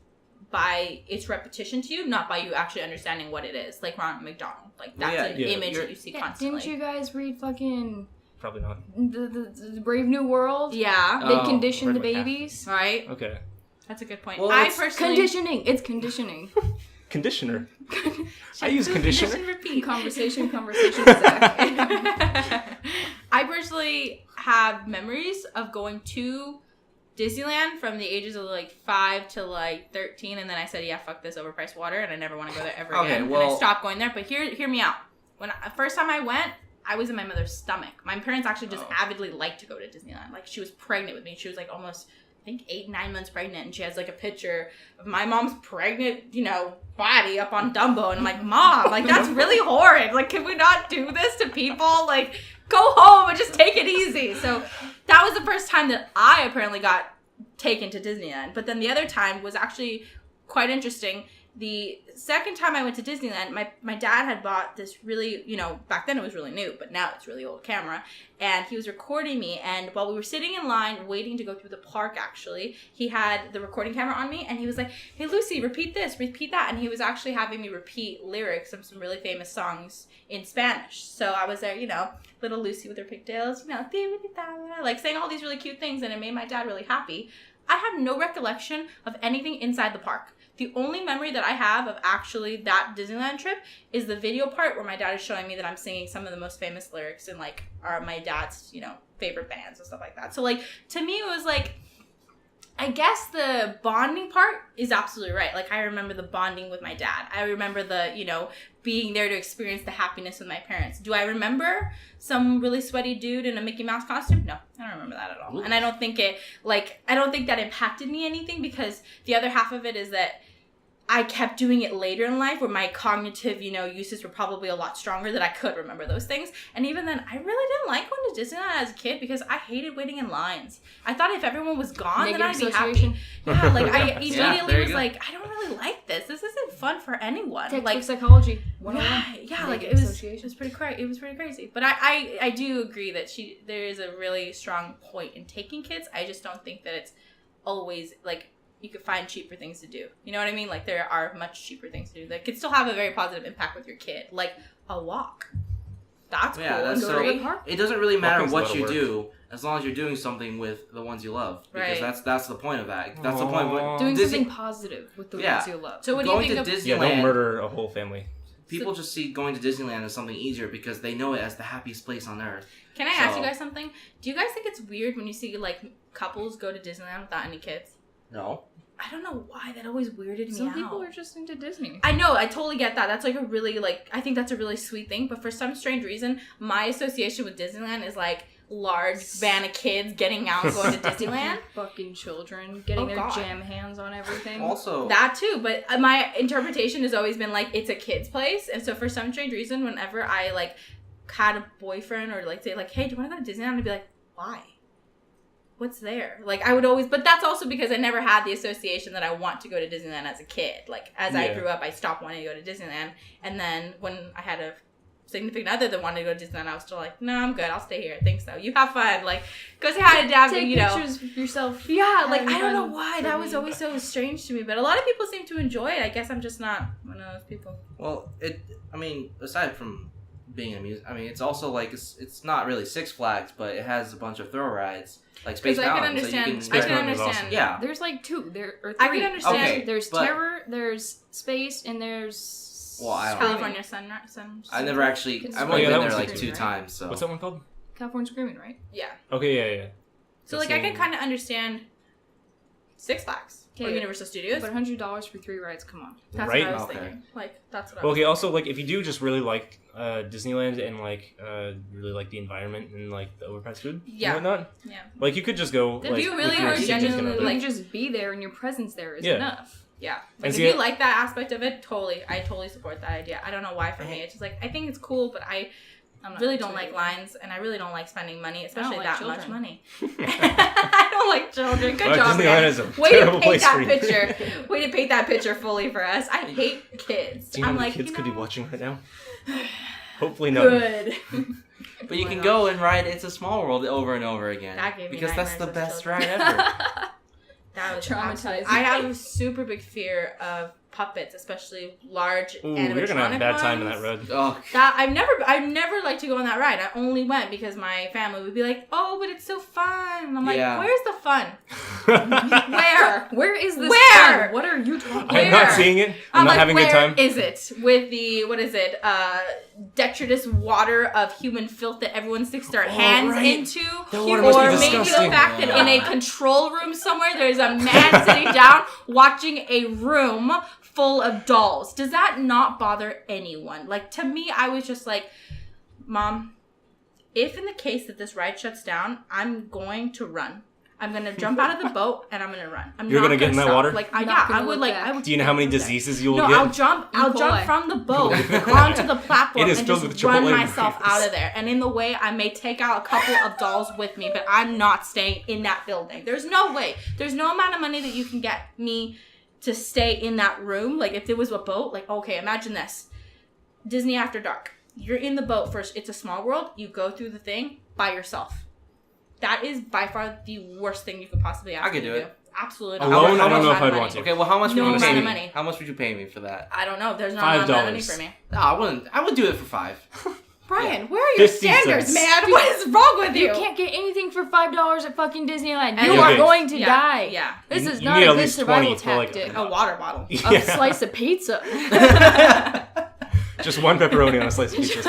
S4: by its repetition to you, not by you actually understanding what it is. Like Ronald McDonald. Like that's an image that you see constantly.
S5: Didn't you guys read fucking...
S2: Probably not.
S5: The Brave New World?
S4: Yeah.
S5: They condition the babies.
S4: Right?
S2: Okay.
S4: That's a good point.
S3: Well,
S4: I personally...
S5: Conditioning. It's conditioning.
S2: Conditioner. I use conditioner.
S4: Condition, repeat.
S5: Conversation, Zach.
S4: I personally have memories of going to Disneyland from the ages of like 5 to like 13, and then I said, yeah, fuck this overpriced water, and I never want to go there ever again. And I stopped going there. But hear me out. First time I went, I was in my mother's stomach. My parents actually just avidly liked to go to Disneyland. Like, she was pregnant with me. She was like almost, I think, 8-9 months pregnant, and she has like a picture of my mom's pregnant, body up on Dumbo, and I'm like, Mom, like, that's really horrid. Like, can we not do this to people? Like, go home and just take it easy. So that was the first time that I apparently got taken to Disneyland. But then the other time was actually quite interesting. The second time I went to Disneyland, my dad had bought this really, back then it was really new, but now it's really old camera. And he was recording me. And while we were sitting in line waiting to go through the park, actually, he had the recording camera on me. And he was like, hey, Lucy, repeat this, repeat that. And he was actually having me repeat lyrics of some really famous songs in Spanish. So I was there, little Lucy with her pigtails, like saying all these really cute things. And it made my dad really happy. I have no recollection of anything inside the park. The only memory that I have of actually that Disneyland trip is the video part where my dad is showing me that I'm singing some of the most famous lyrics in like my dad's, favorite bands and stuff like that. So like, to me, it was like, I guess the bonding part is absolutely right. Like, I remember the bonding with my dad. I remember the, being there to experience the happiness with my parents. Do I remember some really sweaty dude in a Mickey Mouse costume? No, I don't remember that at all. And I don't think that impacted me anything, because the other half of it is that I kept doing it later in life where my cognitive, uses were probably a lot stronger that I could remember those things. And even then, I really didn't like going to Disneyland as a kid because I hated waiting in lines. I thought if everyone was gone, then I'd be happy. Yeah, like I immediately was like, I don't really like this. This isn't fun for anyone.
S5: Like psychology.
S4: Yeah, like it was pretty crazy. It was pretty crazy. But I do agree that there is a really strong point in taking kids. I just don't think that it's always like, you could find cheaper things to do. You know what I mean? Like, there are much cheaper things to do that could still have a very positive impact with your kid. Like, a walk. That's cool.
S3: That's it doesn't really matter what you do, as long as you're doing something with the ones you love. Because that's the point of that. That's the point of
S5: doing something positive with the ones you love.
S4: So what do you think of
S3: Disneyland?
S2: Yeah, don't murder a whole family.
S3: People just see going to Disneyland as something easier because they know it as the happiest place on earth.
S4: Can I ask you guys something? Do you guys think it's weird when you see, like, couples go to Disneyland without any kids?
S3: No.
S4: I don't know why that always weirded me out.
S5: Some people are just into Disney.
S4: I know, I totally get that. That's like a really, I think that's a really sweet thing. But for some strange reason, my association with Disneyland is like large van of kids getting out and going to Disneyland.
S5: Fucking children getting their jam hands on everything.
S3: Also,
S4: that too. But my interpretation has always been like, it's a kid's place. And so for some strange reason, whenever I like had a boyfriend or like say like, hey, do you want to go to Disneyland? I'd be like, why? What's there? Like, I would always, but that's also because I never had the association that I want to go to Disneyland as a kid. Like, as I grew up, I stopped wanting to go to Disneyland. And then when I had a significant other that wanted to go to Disneyland, I was still like, no, I'm good. I'll stay here. I think so. You have fun. Like, go say hi to Dad.
S5: Take pictures of yourself.
S4: Yeah, like, I don't know why. That was always so strange to me. But a lot of people seem to enjoy it. I guess I'm just not one of those people.
S3: Well, aside from being amused, it's also like, it's not really Six Flags, but it has a bunch of throw rides. Like Space Mountain.
S4: I can understand.
S2: Awesome.
S3: Yeah.
S5: There's like 2. There are 3.
S4: I can understand.
S3: Okay,
S5: there's Terror, there's Space, and there's...
S3: Well, I don't
S4: California Sun.
S3: I never actually... I've only been there like 2 times, so...
S2: What's that one called?
S5: California Screaming, right?
S4: Yeah.
S2: Okay, yeah.
S4: So, like, I can kind of understand Six Flags or
S5: Okay.
S4: Universal Studios.
S5: But $100 for 3 rides, come on.
S4: That's
S2: Right?
S4: what I was
S3: Okay.
S4: thinking. Like, that's what I
S2: Well,
S4: was
S2: okay. Also, like, if you do just really like Disneyland and like really like the environment and like the overpriced food
S4: Yeah.
S2: and whatnot,
S4: Yeah.
S2: like you could just go.
S4: If
S2: like,
S4: you really
S2: with your
S4: are
S2: significant
S4: genuinely,
S2: other.
S5: Like, just be there and your presence there is
S2: Yeah.
S5: enough.
S4: Yeah.
S2: And
S4: Like, if
S2: see,
S4: you like that aspect of it, I totally support that idea. I don't know why for me. It's just like, I think it's cool, but I
S5: I'm not
S4: really
S5: into
S4: don't like
S5: it.
S4: lines, and I really don't like spending money, especially
S5: like
S4: that
S5: children.
S4: much money. I don't like children. Good
S2: Well,
S4: job,
S2: Disneyland
S4: man.
S2: is a
S4: Way to
S2: terrible
S4: paint
S2: place
S4: that
S2: for you.
S4: picture. Way to paint that picture fully for us. I hate kids.
S2: Do you know
S4: I'm
S2: how many
S4: like,
S2: kids
S4: you
S2: could be
S4: know,
S2: watching right now? Hopefully not.
S4: good.
S3: But you
S4: Why
S3: can
S4: not?
S3: go and ride It's a Small World over and over again.
S4: That gave me
S3: because that's the
S4: nightmares as
S3: best
S4: children.
S3: ride ever.
S4: That was
S5: Traumatizing.
S4: I have a super big fear of puppets, especially large
S2: Ooh,
S4: animatronic
S2: you're gonna have a bad time in
S4: ones.
S2: that road.
S3: Oh,
S4: That I've never liked to go on that ride. I only went because my family would be like, "Oh, but it's so fun." And I'm like,
S3: Yeah.
S4: "Where's the fun? Where?
S5: Where is this
S4: Where?
S5: fun? What are you talking
S2: I'm not
S4: Where?
S2: seeing it. I'm not
S4: like,
S2: having a good
S4: where
S2: time.
S4: is it with the what is it? Detritus water of human filth that everyone sticks their hands
S2: right.
S4: into,
S2: That water must
S4: or
S2: be
S4: maybe the
S2: disgusting.
S4: fact that in a control room somewhere there's a man sitting down watching a room full of dolls. Does that not bother anyone? Like, to me, I was just like, Mom, if in the case that this ride shuts down, I'm going to run. I'm going to jump out of the boat and I'm going to run. I'm
S2: You're
S4: not
S2: gonna get in that
S4: stop.
S2: water?
S4: Like,
S5: Not
S4: yeah,
S5: gonna
S4: I would
S5: look
S4: like.
S5: back.
S4: I would.
S2: Do you know how many
S4: do that.
S2: diseases you will
S4: No,
S2: get?
S4: I'll jump
S5: Coli.
S4: from the boat onto the platform
S2: It is
S4: and
S2: filled
S4: just
S2: with
S4: run
S2: Chipotle
S4: myself
S2: burritos.
S4: out of there. And in the way, I may take out a couple of dolls with me, but I'm not staying in that building. There's no way. There's no amount of money that you can get me to stay in that room. Like, if there was a boat, like, okay, imagine this. Disney After Dark. You're in the boat first. It's a Small World. You go through the thing by yourself. That is by far the worst thing you could possibly ask
S3: I could
S4: me
S3: do
S4: to
S3: it.
S4: Absolutely
S2: Alone,
S3: I
S4: No
S3: don't know
S4: amount
S2: if
S4: of
S2: I'd
S4: money.
S2: want to.
S3: okay. Well, how much?
S2: No
S3: would you
S2: amount
S3: pay
S2: of
S3: me?
S4: money.
S3: How much would you pay me for that?
S4: I don't know. There's not a lot of money
S2: $5.
S4: for me.
S3: No, I wouldn't. I would do it for $5.
S4: Brian, where are your
S2: 50
S4: standards,
S2: cents.
S4: man? What is wrong with you?
S5: You can't get anything for $5 at fucking Disneyland.
S4: And
S5: You
S2: you
S5: are
S2: get-
S5: going to
S4: Yeah,
S5: die.
S4: yeah.
S5: This
S2: You-
S5: is
S2: you
S5: not
S2: need
S5: a
S2: at
S5: good
S2: least
S5: survival
S2: 20 for, like,
S5: tactic.
S4: A water bottle.
S5: A slice of pizza.
S2: Just one pepperoni on a slice of pizza. It's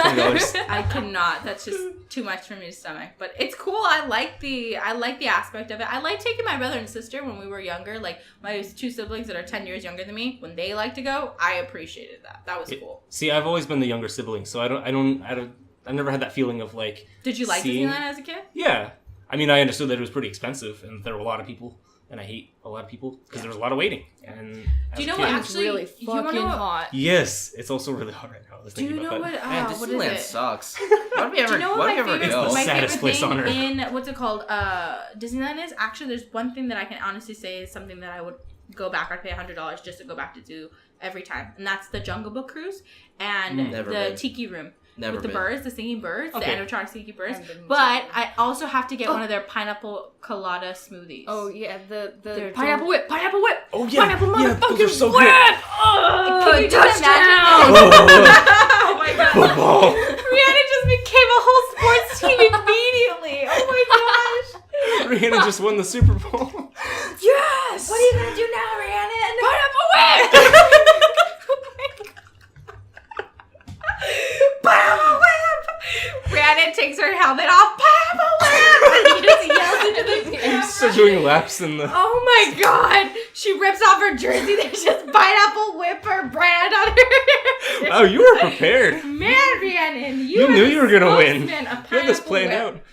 S2: $20.
S4: I cannot. That's just too much for me to stomach. But it's cool. I like the aspect of it. I like taking my brother and sister when we were younger. Like, my two siblings that are 10 years younger than me, when they like to go, I appreciated that. That was cool.
S2: See, I've always been the younger sibling, so I've never had that feeling of like.
S4: Did you like
S2: seeing-
S4: Disneyland as a kid?
S2: Yeah, I mean, I understood that it was pretty expensive, and there were a lot of people, and I hate a lot of people because there was a lot of waiting. And
S4: Do you know
S2: as a
S4: what
S2: kid-
S5: It's
S4: actually?
S5: really
S4: you wanna
S5: fucking
S4: know-
S5: hot.
S2: Yes, it's also really hot right now. I was
S4: Do you
S2: thinking
S4: know
S2: about
S4: what?
S2: that.
S3: Man,
S4: What
S3: Disneyland
S4: is it?
S3: sucks. Why do we ever?
S4: Do you know what
S3: why
S4: my
S3: do we ever
S4: favorite,
S3: go?
S2: It's the
S4: my
S2: saddest
S4: favorite
S2: place
S4: thing
S2: on earth.
S4: in what's it called? Disneyland is actually there's one thing that I can honestly say is something that I would go back. I'd pay $100 just to go back to do every time, and that's the Jungle Book cruise and
S3: Never
S4: the
S3: been.
S4: Tiki Room
S3: Never
S4: with the
S3: been.
S4: birds, the singing birds,
S2: Okay.
S4: the animatronic singing birds.
S5: I've been
S4: But
S5: to-
S4: I also have to get one of their pineapple colada smoothies.
S5: Oh yeah, the
S4: They're
S5: pineapple whip, pineapple whip.
S2: Oh yeah,
S5: Pineapple
S2: yeah, those are
S5: motherfucking
S2: so
S5: whip.
S2: good.
S4: Can you just
S5: touchdown!
S4: oh my god!
S2: Football.
S4: Rihanna just became a whole sports team immediately. Oh my gosh!
S2: Rihanna just won the Super Bowl.
S5: Yes.
S4: What are you gonna do now, Rihanna?
S5: Pineapple whip.
S4: Pineapple whip! Rihanna takes her helmet off. Pineapple whip! And he just yells into the camera.
S2: Start doing laps in the.
S4: Oh my god! She rips off her jersey. There's just pineapple whip or brand on her.
S2: Oh, you were prepared.
S4: Man, Rhiannon,
S2: You
S4: are
S2: knew
S4: the
S2: you were gonna win.
S4: spokesman of
S2: You had this
S4: pineapple
S2: planned
S4: whip.
S2: out.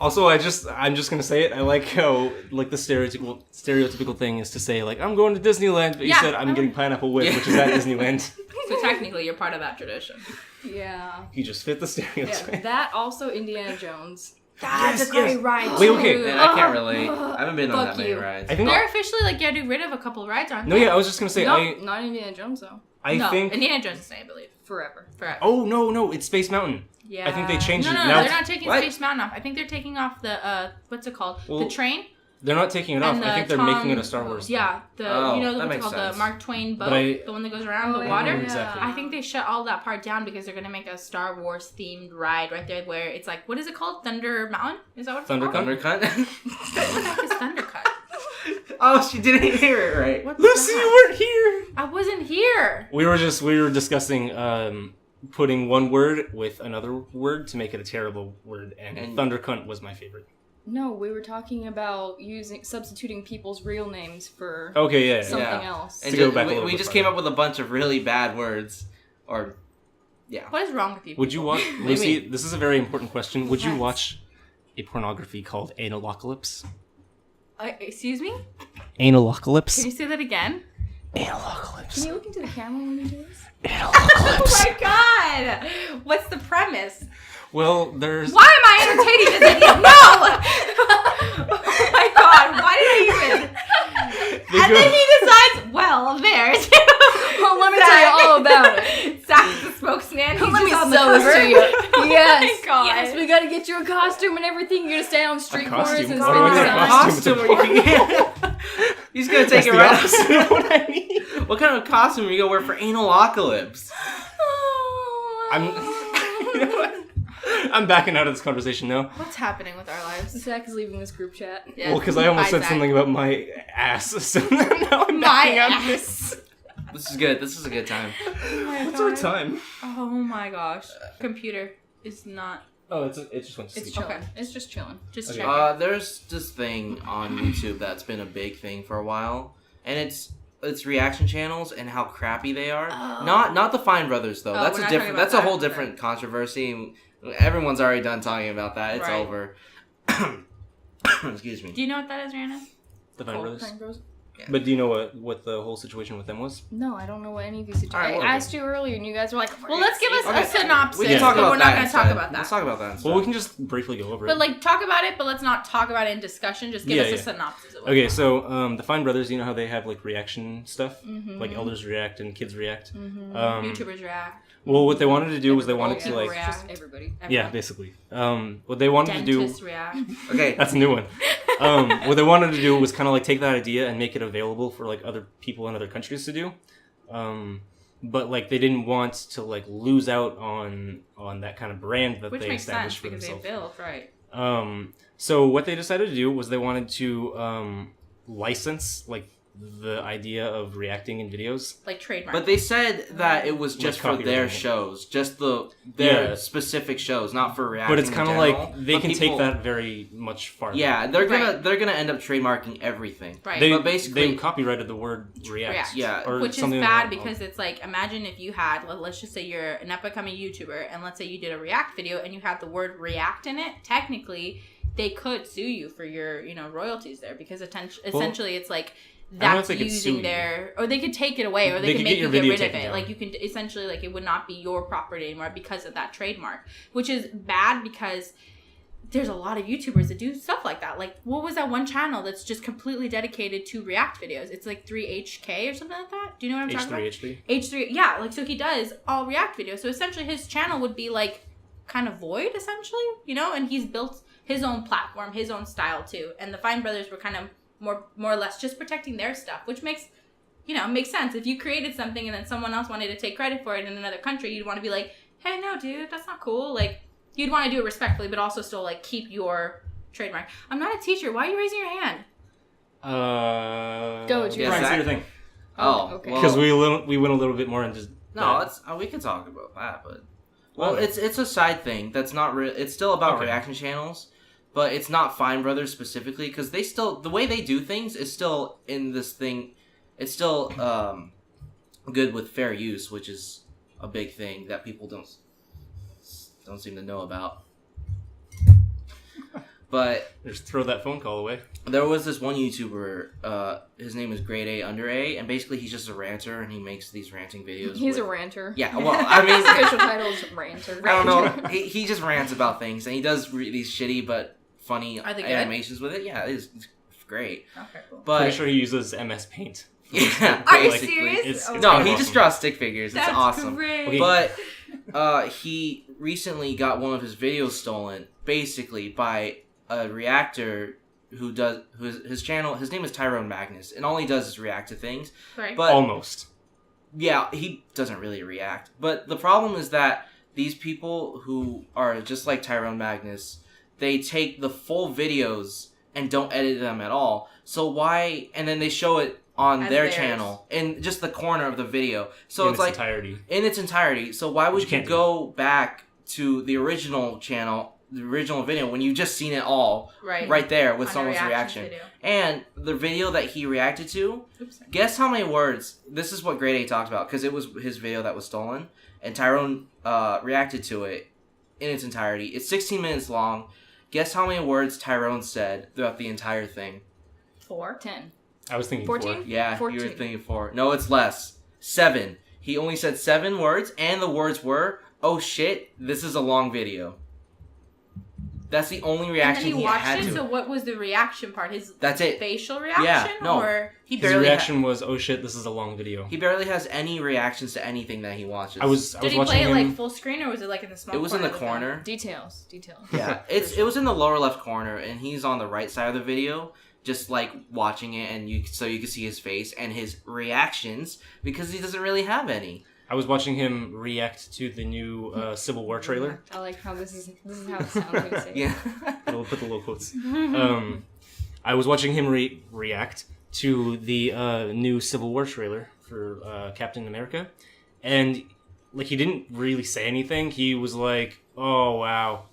S2: Also, I'm just gonna say it. I like how like the stereotypical thing is to say like I'm going to Disneyland, but you
S4: Yeah.
S2: said I'm getting pineapple whip, which is at Disneyland.
S4: So technically, you're part of that tradition.
S5: Yeah.
S2: You just fit the stereotype.
S5: Yeah. That also Indiana Jones.
S4: That's
S2: Yes,
S4: a great
S2: yes.
S4: ride.
S2: Wait, okay.
S4: too.
S3: Man, I can't relate. I haven't been on
S5: Fuck
S3: that many
S5: you.
S3: rides.
S2: I think.
S4: They're officially like getting rid of a couple rides, aren't
S2: No,
S4: they?
S2: yeah, I was just gonna say
S5: No, not Indiana Jones though.
S2: I
S4: no,
S2: think.
S4: Indiana Jones is, I believe.
S5: Forever.
S4: Forever.
S2: Oh no, it's Space Mountain.
S4: Yeah.
S2: I think they changed
S4: no,
S2: it.
S4: No,
S2: Now
S4: they're not taking
S3: What?
S4: Space Mountain off. I think they're taking off the what's it called?
S2: Well,
S4: the train.
S2: They're not taking it off.
S4: And
S2: I
S4: the
S2: think they're
S4: Tom-
S2: making it a Star Wars.
S4: Yeah, the
S3: Oh,
S4: you know
S3: that
S4: what's it
S3: makes
S4: called?
S3: sense.
S4: The Mark Twain boat,
S2: But I-
S4: the one that goes around
S5: Oh,
S4: the
S5: yeah.
S4: water.
S2: Exactly.
S4: I think they shut all that part down because they're gonna make a Star Wars themed ride right there, where it's like, what is it called? Thunder Mountain? Is that what it's
S2: Thunder
S4: called?
S2: Cut?
S3: Undercut?
S4: What the heck is Thundercut?
S3: Oh, she didn't hear it right.
S4: What's
S2: Lucy,
S4: that?
S2: you weren't here.
S4: I wasn't here.
S2: We were discussing putting one word with another word to make it a terrible word, and
S3: And-
S2: Thunder Cunt was my favorite.
S5: No, we were talking about substituting people's real names for
S2: Okay, yeah.
S5: something
S3: Yeah.
S5: else.
S3: And
S2: To go back a
S3: we,
S2: little
S3: we
S2: bit
S3: just
S2: farther.
S3: came up with a bunch of really bad words. Or, yeah.
S4: What is wrong with you?
S2: Would you watch,
S3: do you
S2: Lucy,
S3: mean?
S2: this is a very important question. Would you
S4: Yes.
S2: watch a pornography called Analocalypse?
S4: Excuse me?
S2: Analocalypse?
S4: Can you say that again?
S2: Analocalypse.
S5: Can you look into the camera when you do this?
S4: Oh my god! What's the premise?
S2: Well, there's...
S4: Why am I entertaining this idiot? No! Oh my god, why did I even? And then he decides, well, there's...
S5: Well, let me tell you all about it.
S4: Zach's the spokesman. He's
S5: Let me
S4: just on
S5: sell
S4: the
S5: this
S4: cover.
S5: to you. Yes,
S4: Oh my God.
S5: yes, we gotta get you a costume and everything. You're gonna stand on street corners
S2: costume?
S5: and
S2: What do you
S5: stand
S2: mean a
S5: outside.
S2: costume?
S3: Costume you can He's gonna take
S2: That's
S3: it
S2: the
S3: right
S2: opposite of what I need.
S3: What kind of costume are you gonna wear for Analocalypse?
S2: I'm backing out of this conversation now.
S4: What's happening with our lives?
S5: Zach is leaving this group chat.
S4: Yeah.
S2: Well, because I almost
S4: Bye,
S2: said
S4: Zach.
S2: something about my ass, so now I'm
S4: My
S2: backing out of
S4: ass.
S2: this.
S3: This is good. This is a good time.
S4: Oh my
S2: What's our
S4: God.
S2: time?
S4: Oh my gosh. Computer is not
S2: Oh, it just went to
S5: It's
S2: sleep.
S5: chilling.
S4: Okay.
S5: It's just chilling.
S4: just
S2: Okay.
S4: checking.
S3: There's this thing on YouTube that's been a big thing for a while, and it's reaction channels and how crappy they are.
S4: Oh.
S3: Not the Fine Brothers though.
S4: Oh,
S3: That's
S4: we're
S3: a
S4: not
S3: different.
S4: talking
S3: That's a
S4: about
S3: whole
S4: that.
S3: different controversy. Everyone's already done talking about that. It's
S4: Right.
S3: over. Excuse me.
S4: Do you know what that is, Rihanna?
S2: The Fine Brothers.
S5: Fine Bros?
S2: But do you know what the whole situation with them was?
S5: No, I don't know what any of these.
S3: All right,
S5: I
S3: well,
S5: asked you earlier, and you guys were like,
S4: Well, let's give us
S3: Okay.
S4: a synopsis.
S3: We can
S2: Yeah.
S3: talk
S4: but
S3: about
S4: we're
S3: that
S4: not going to
S3: instead.
S4: talk about that.
S3: Let's talk about that instead.
S2: Well, we can just briefly go over
S4: But
S2: it.
S4: like talk about it, but let's not talk about it in discussion. Just give
S2: Yeah,
S4: us a
S2: yeah.
S4: synopsis of it.
S2: Okay, so the Fine Brothers, you know how they have like reaction stuff,
S5: Mm-hmm.
S2: like elders react and kids react.
S4: YouTubers react.
S2: Well, what they wanted to do was they wanted to
S4: Everybody
S2: like,
S4: react.
S5: just everybody.
S2: yeah, basically. What they wanted to do.
S4: Dentists react.
S3: Okay.
S2: That's a new one. What they wanted to do was kind of like take that idea and make it available for like other people in other countries to do. But like they didn't want to like lose out on that kind of brand that
S4: Which
S2: they
S4: makes sense
S2: established for
S4: because they
S2: themselves.
S4: built, right.
S2: So what they decided to do was they wanted to license like the idea of reacting in videos.
S4: Like trademark.
S3: But they said that it was just for
S2: copyright
S3: their
S2: it.
S3: shows, just their
S2: Yeah.
S3: specific shows, not for reacting.
S2: But it's kind of
S3: in
S2: like
S3: general.
S2: they
S3: But
S2: can
S3: people-
S2: take that very much farther.
S3: Yeah, they're gonna end up trademarking everything.
S4: right.
S2: They
S3: But basically-
S2: they copyrighted the word react.
S3: Yeah.
S2: or
S4: Which is
S2: something
S4: bad
S2: like that.
S4: because it's like, imagine if you had, let's just say you're an up-and-coming YouTuber, and let's say you did a React video and you had the word react in it, technically, they could sue you for your, royalties there, because essentially it's like,
S2: I don't know if
S4: that's
S2: they could sue
S4: using
S2: you.
S4: their, or they could take it away, or they
S2: They
S4: could
S2: could
S4: make
S2: get
S4: you
S2: your
S4: get
S2: video
S4: rid of
S2: taken
S4: it.
S2: down.
S4: Like, you can, essentially, like, it would not be your property anymore because of that trademark, which is bad because there's a lot of YouTubers that do stuff like that. Like, what was that one channel that's just completely dedicated to React videos? It's like 3HK or something like that. Do you know what I'm talking about?
S2: H3.
S4: H3, yeah, like, so he does all React videos. So essentially his channel would be like kind of void, essentially, and he's built his own platform, his own style too. And the Fine Brothers were kind of more or less just protecting their stuff, which makes sense. If you created something and then someone else wanted to take credit for it in another country, you'd want to be like, hey, no, dude, that's not cool. Like, you'd want to do it respectfully, but also still like keep your trademark. I'm not a teacher. Why are you raising your hand?
S5: Go, Jett.
S2: Brian, say your thing.
S3: Oh,
S5: Okay.
S3: well,
S2: Because we went a little bit more into
S3: no,
S2: that.
S3: we can talk about that, but well,
S2: Okay.
S3: it's a side thing that's not real. It's still about
S2: Okay.
S3: reaction channels, but it's not Fine Brothers specifically because they still the way they do things is still in this thing. It's still good with fair use, which is a big thing that people don't seem to know about. But
S2: Just throw that phone call away.
S3: there was this one YouTuber, his name is Grade A Under A, and basically he's just a ranter and he makes these ranting videos.
S5: He's a
S3: with-
S5: ranter.
S3: Yeah, well, I mean,
S5: His official title is ranter.
S3: I don't know. He just rants about things, and he does these shitty but funny
S4: Are they good?
S3: animations with it. Yeah, it's great.
S4: Okay, cool.
S3: But
S2: Pretty sure he uses MS Paint.
S3: yeah,
S4: Are you
S3: basically.
S4: serious?
S2: It's
S4: Oh,
S3: No,
S2: kind of
S3: he
S2: awesome.
S3: just draws stick figures.
S4: That's
S3: it's awesome.
S4: great.
S2: Okay.
S3: But he recently got one of his videos stolen, basically by a reactor his channel. His name is Tyrone Magnus, and all he does is react to things.
S4: Right.
S3: But
S2: Almost.
S3: yeah, he doesn't really react. But the problem is that these people who are just like Tyrone Magnus, they take the full videos and don't edit them at all. So why? And then they show it on
S4: As
S3: their
S4: theirs.
S3: channel in just the corner of the video. So
S2: in
S3: it's like
S2: entirety.
S3: in its entirety. So why would
S2: Which you
S3: you
S2: can't
S3: go back to the original channel the original video when you've just seen it all right there with
S4: On a
S3: someone's reaction.
S4: video.
S3: And the video that he reacted to, guess how many words? This is what Grade A talked about because it was his video that was stolen, and Tyrone reacted to it in its entirety. It's 16 minutes long. Guess how many words Tyrone said throughout the entire thing?
S4: 4.
S5: 10.
S2: I was thinking
S5: 14?
S2: 4.
S3: Yeah,
S5: 14.
S3: you were thinking 4. No, it's less. 7. He only said 7 words, and the words were, "Oh shit, this is a long video." That's the only reaction
S4: and then
S3: he
S4: watched
S3: had
S4: it,
S3: to.
S4: so what was the reaction part? His
S3: That's it.
S4: facial reaction?
S3: Yeah, no.
S4: Or
S3: He
S2: His
S3: barely
S2: reaction was, "Oh shit, this is a long video."
S3: he barely has any reactions to anything that he watches.
S2: I was
S4: did he
S2: watching
S4: play it
S2: him.
S4: like full screen, or was it like in the small
S3: It was in the
S4: of film?
S3: corner.
S5: Details.
S3: Yeah, it was in the lower left corner, and he's on the right side of the video, just like watching it, and you can see his face and his reactions because he doesn't really have any.
S2: I was watching him react to the new Civil War trailer.
S5: I like how this is how it sounds when you say it.
S3: Yeah,
S2: I'll put the little quotes. I was watching him react to the new Civil War trailer for Captain America, and like he didn't really say anything. He was like, "Oh wow,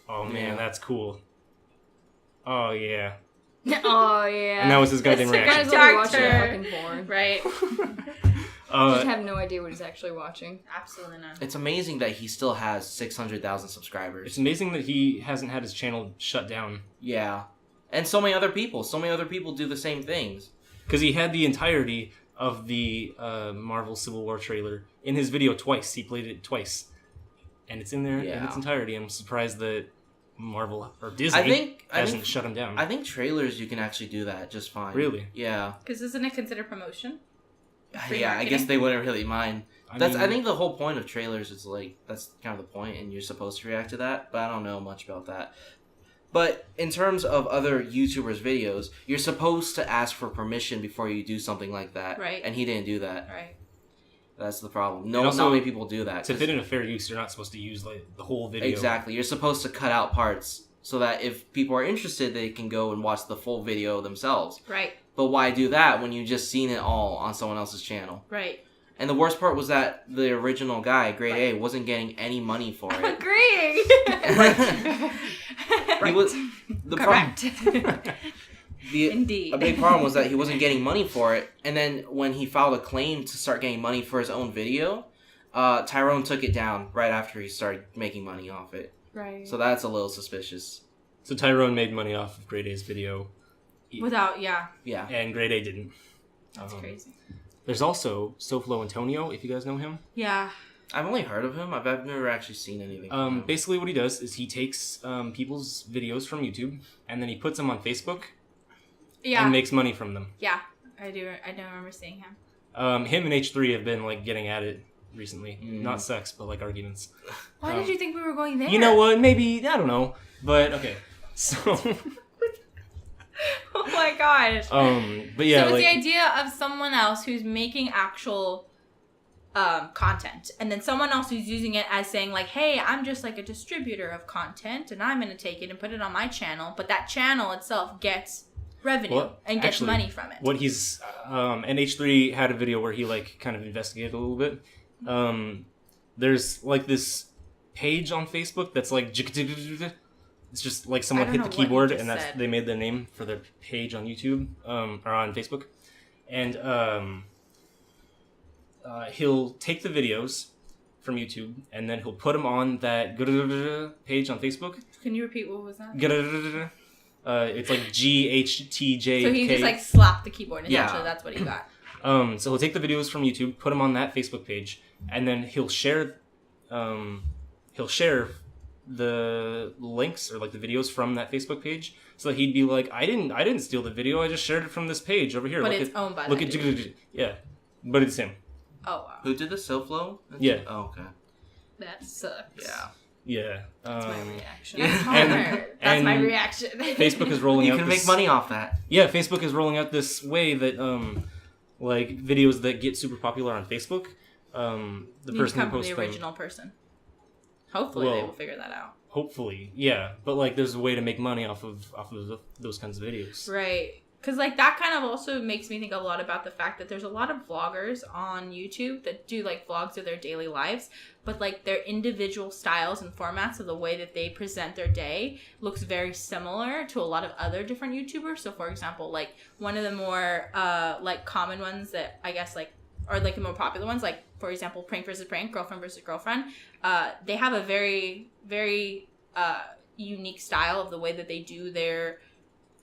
S2: oh man,
S3: Yeah.
S2: that's cool. Oh yeah,"
S5: Oh yeah.
S2: and that was his goddamn
S4: It's a
S2: reaction.
S5: Guys will be watching
S4: Doctor.
S5: fucking porn.
S4: Right.
S5: You just have no idea what he's actually watching.
S4: Absolutely not.
S3: it's amazing that he still has 600,000 subscribers.
S2: It's amazing that he hasn't had his channel shut down
S3: Yeah, and so many other people do the same things.
S2: because he had the entirety of the Marvel Civil War trailer in his video twice. He played it twice, and it's in there in
S3: Yeah.
S2: its entirety. I'm surprised that Marvel or Disney
S3: I
S2: hasn't
S3: think
S2: shut him down.
S3: I think trailers you can actually do that just fine.
S2: Really?
S3: Yeah.
S4: Because isn't it considered promotion? Free
S3: Yeah, I
S4: marketing.
S3: guess they wouldn't really mind. I
S2: mean,
S3: think the whole point of trailers is like that's kind of the point, and you're supposed to react to that. But I don't know much about that. But in terms of other YouTubers' videos, you're supposed to ask for permission before you do something like that.
S4: Right.
S3: And he didn't do that.
S4: Right.
S3: That's the problem.
S2: And
S3: No,
S2: also,
S3: not many people do that.
S2: to
S3: 'cause-
S2: fit in a fair use, you're not supposed to use like the whole video.
S3: Exactly. You're supposed to cut out parts so that if people are interested, they can go and watch the full video themselves.
S4: Right.
S3: But why do that when you've just seen it all on someone else's channel?
S4: Right.
S3: And the worst part was that the original guy, Grade A, wasn't getting any money for
S4: I'm
S3: it.
S4: agreeing.
S3: He was the
S4: Correct.
S3: The,
S4: Indeed.
S3: a big problem was that he wasn't getting money for it, and then when he filed a claim to start getting money for his own video, Tyrone took it down right after he started making money off it.
S5: Right.
S3: So that's a little suspicious.
S2: So Tyrone made money off of Grade A's video,
S4: Without, yeah.
S3: Yeah.
S2: and Grade A didn't.
S4: That's crazy.
S2: There's also Soflo Antonio, if you guys know him.
S4: Yeah.
S3: I've only heard of him. I've never actually seen anything from him.
S2: Basically, what he does is he takes people's videos from YouTube and then he puts them on Facebook
S4: Yeah.
S2: and makes money from them.
S4: Yeah. I do remember seeing him.
S2: Him and H3 have been like getting at it recently.
S3: Mm.
S2: Not sex, but like arguments.
S4: Why did you think we were going there?
S2: You know what? Maybe, I don't know. But okay. So,
S4: Oh my gosh.
S2: but yeah,
S4: so it's
S2: like,
S4: the idea of someone else who's making actual content, and then someone else who's using it as saying like, "Hey, I'm just like a distributor of content, and I'm gonna take it and put it on my channel." But that channel itself gets revenue
S2: Well,
S4: and gets
S2: actually,
S4: money from it.
S2: what he's and H3 had a video where he like kind of investigated a little bit. There's like this page on Facebook that's like it's just like someone
S4: I
S2: hit
S4: don't
S2: the
S4: know what you
S2: keyboard
S4: just
S2: and that's
S4: said.
S2: they made their name for their page on YouTube or on Facebook, and he'll take the videos from YouTube and then he'll put them on that page on Facebook.
S4: Can you repeat what was that?
S2: It's like GHTJK.
S4: So he just like slapped the keyboard. And
S3: Yeah.
S4: Essentially, that's what he got.
S2: So he'll take the videos from YouTube, put them on that Facebook page, and then he'll share the links or like the videos from that Facebook page. So he'd be like, I didn't steal the video. I just shared it from this page over here.
S4: But
S2: Look
S4: it's
S2: at,
S4: owned by
S2: look
S4: that
S2: at
S4: dude.
S2: yeah, but it's him.
S4: Oh wow.
S3: Who did the Silflow?
S2: Yeah.
S3: Oh, okay.
S5: That sucks.
S3: Yeah.
S2: Yeah.
S5: That's my reaction.
S4: That's
S2: And-
S4: hard. That's my
S2: and
S4: reaction.
S2: Facebook is rolling
S3: You
S2: out
S3: can
S2: this,
S3: make money off that.
S2: Yeah, Facebook is rolling out this way that like videos that get super popular on Facebook, the
S4: You
S2: person who
S4: come from
S2: posts
S4: the
S2: them.
S4: original person. Hopefully, they
S2: Well,
S4: will figure that out.
S2: Hopefully, yeah. But like, there's a way to make money off of those kinds of videos.
S4: Right. Because, like, that kind of also makes me think a lot about the fact that there's a lot of vloggers on YouTube that do, like, vlogs of their daily lives, but, like, their individual styles and formats of the way that they present their day looks very similar to a lot of other different YouTubers. So, for example, like, one of the more, like, common ones that I guess, like, or, like, the more popular ones, like, for example, Prank versus Prank, Girlfriend versus Girlfriend, they have a very, very unique style of the way that they do their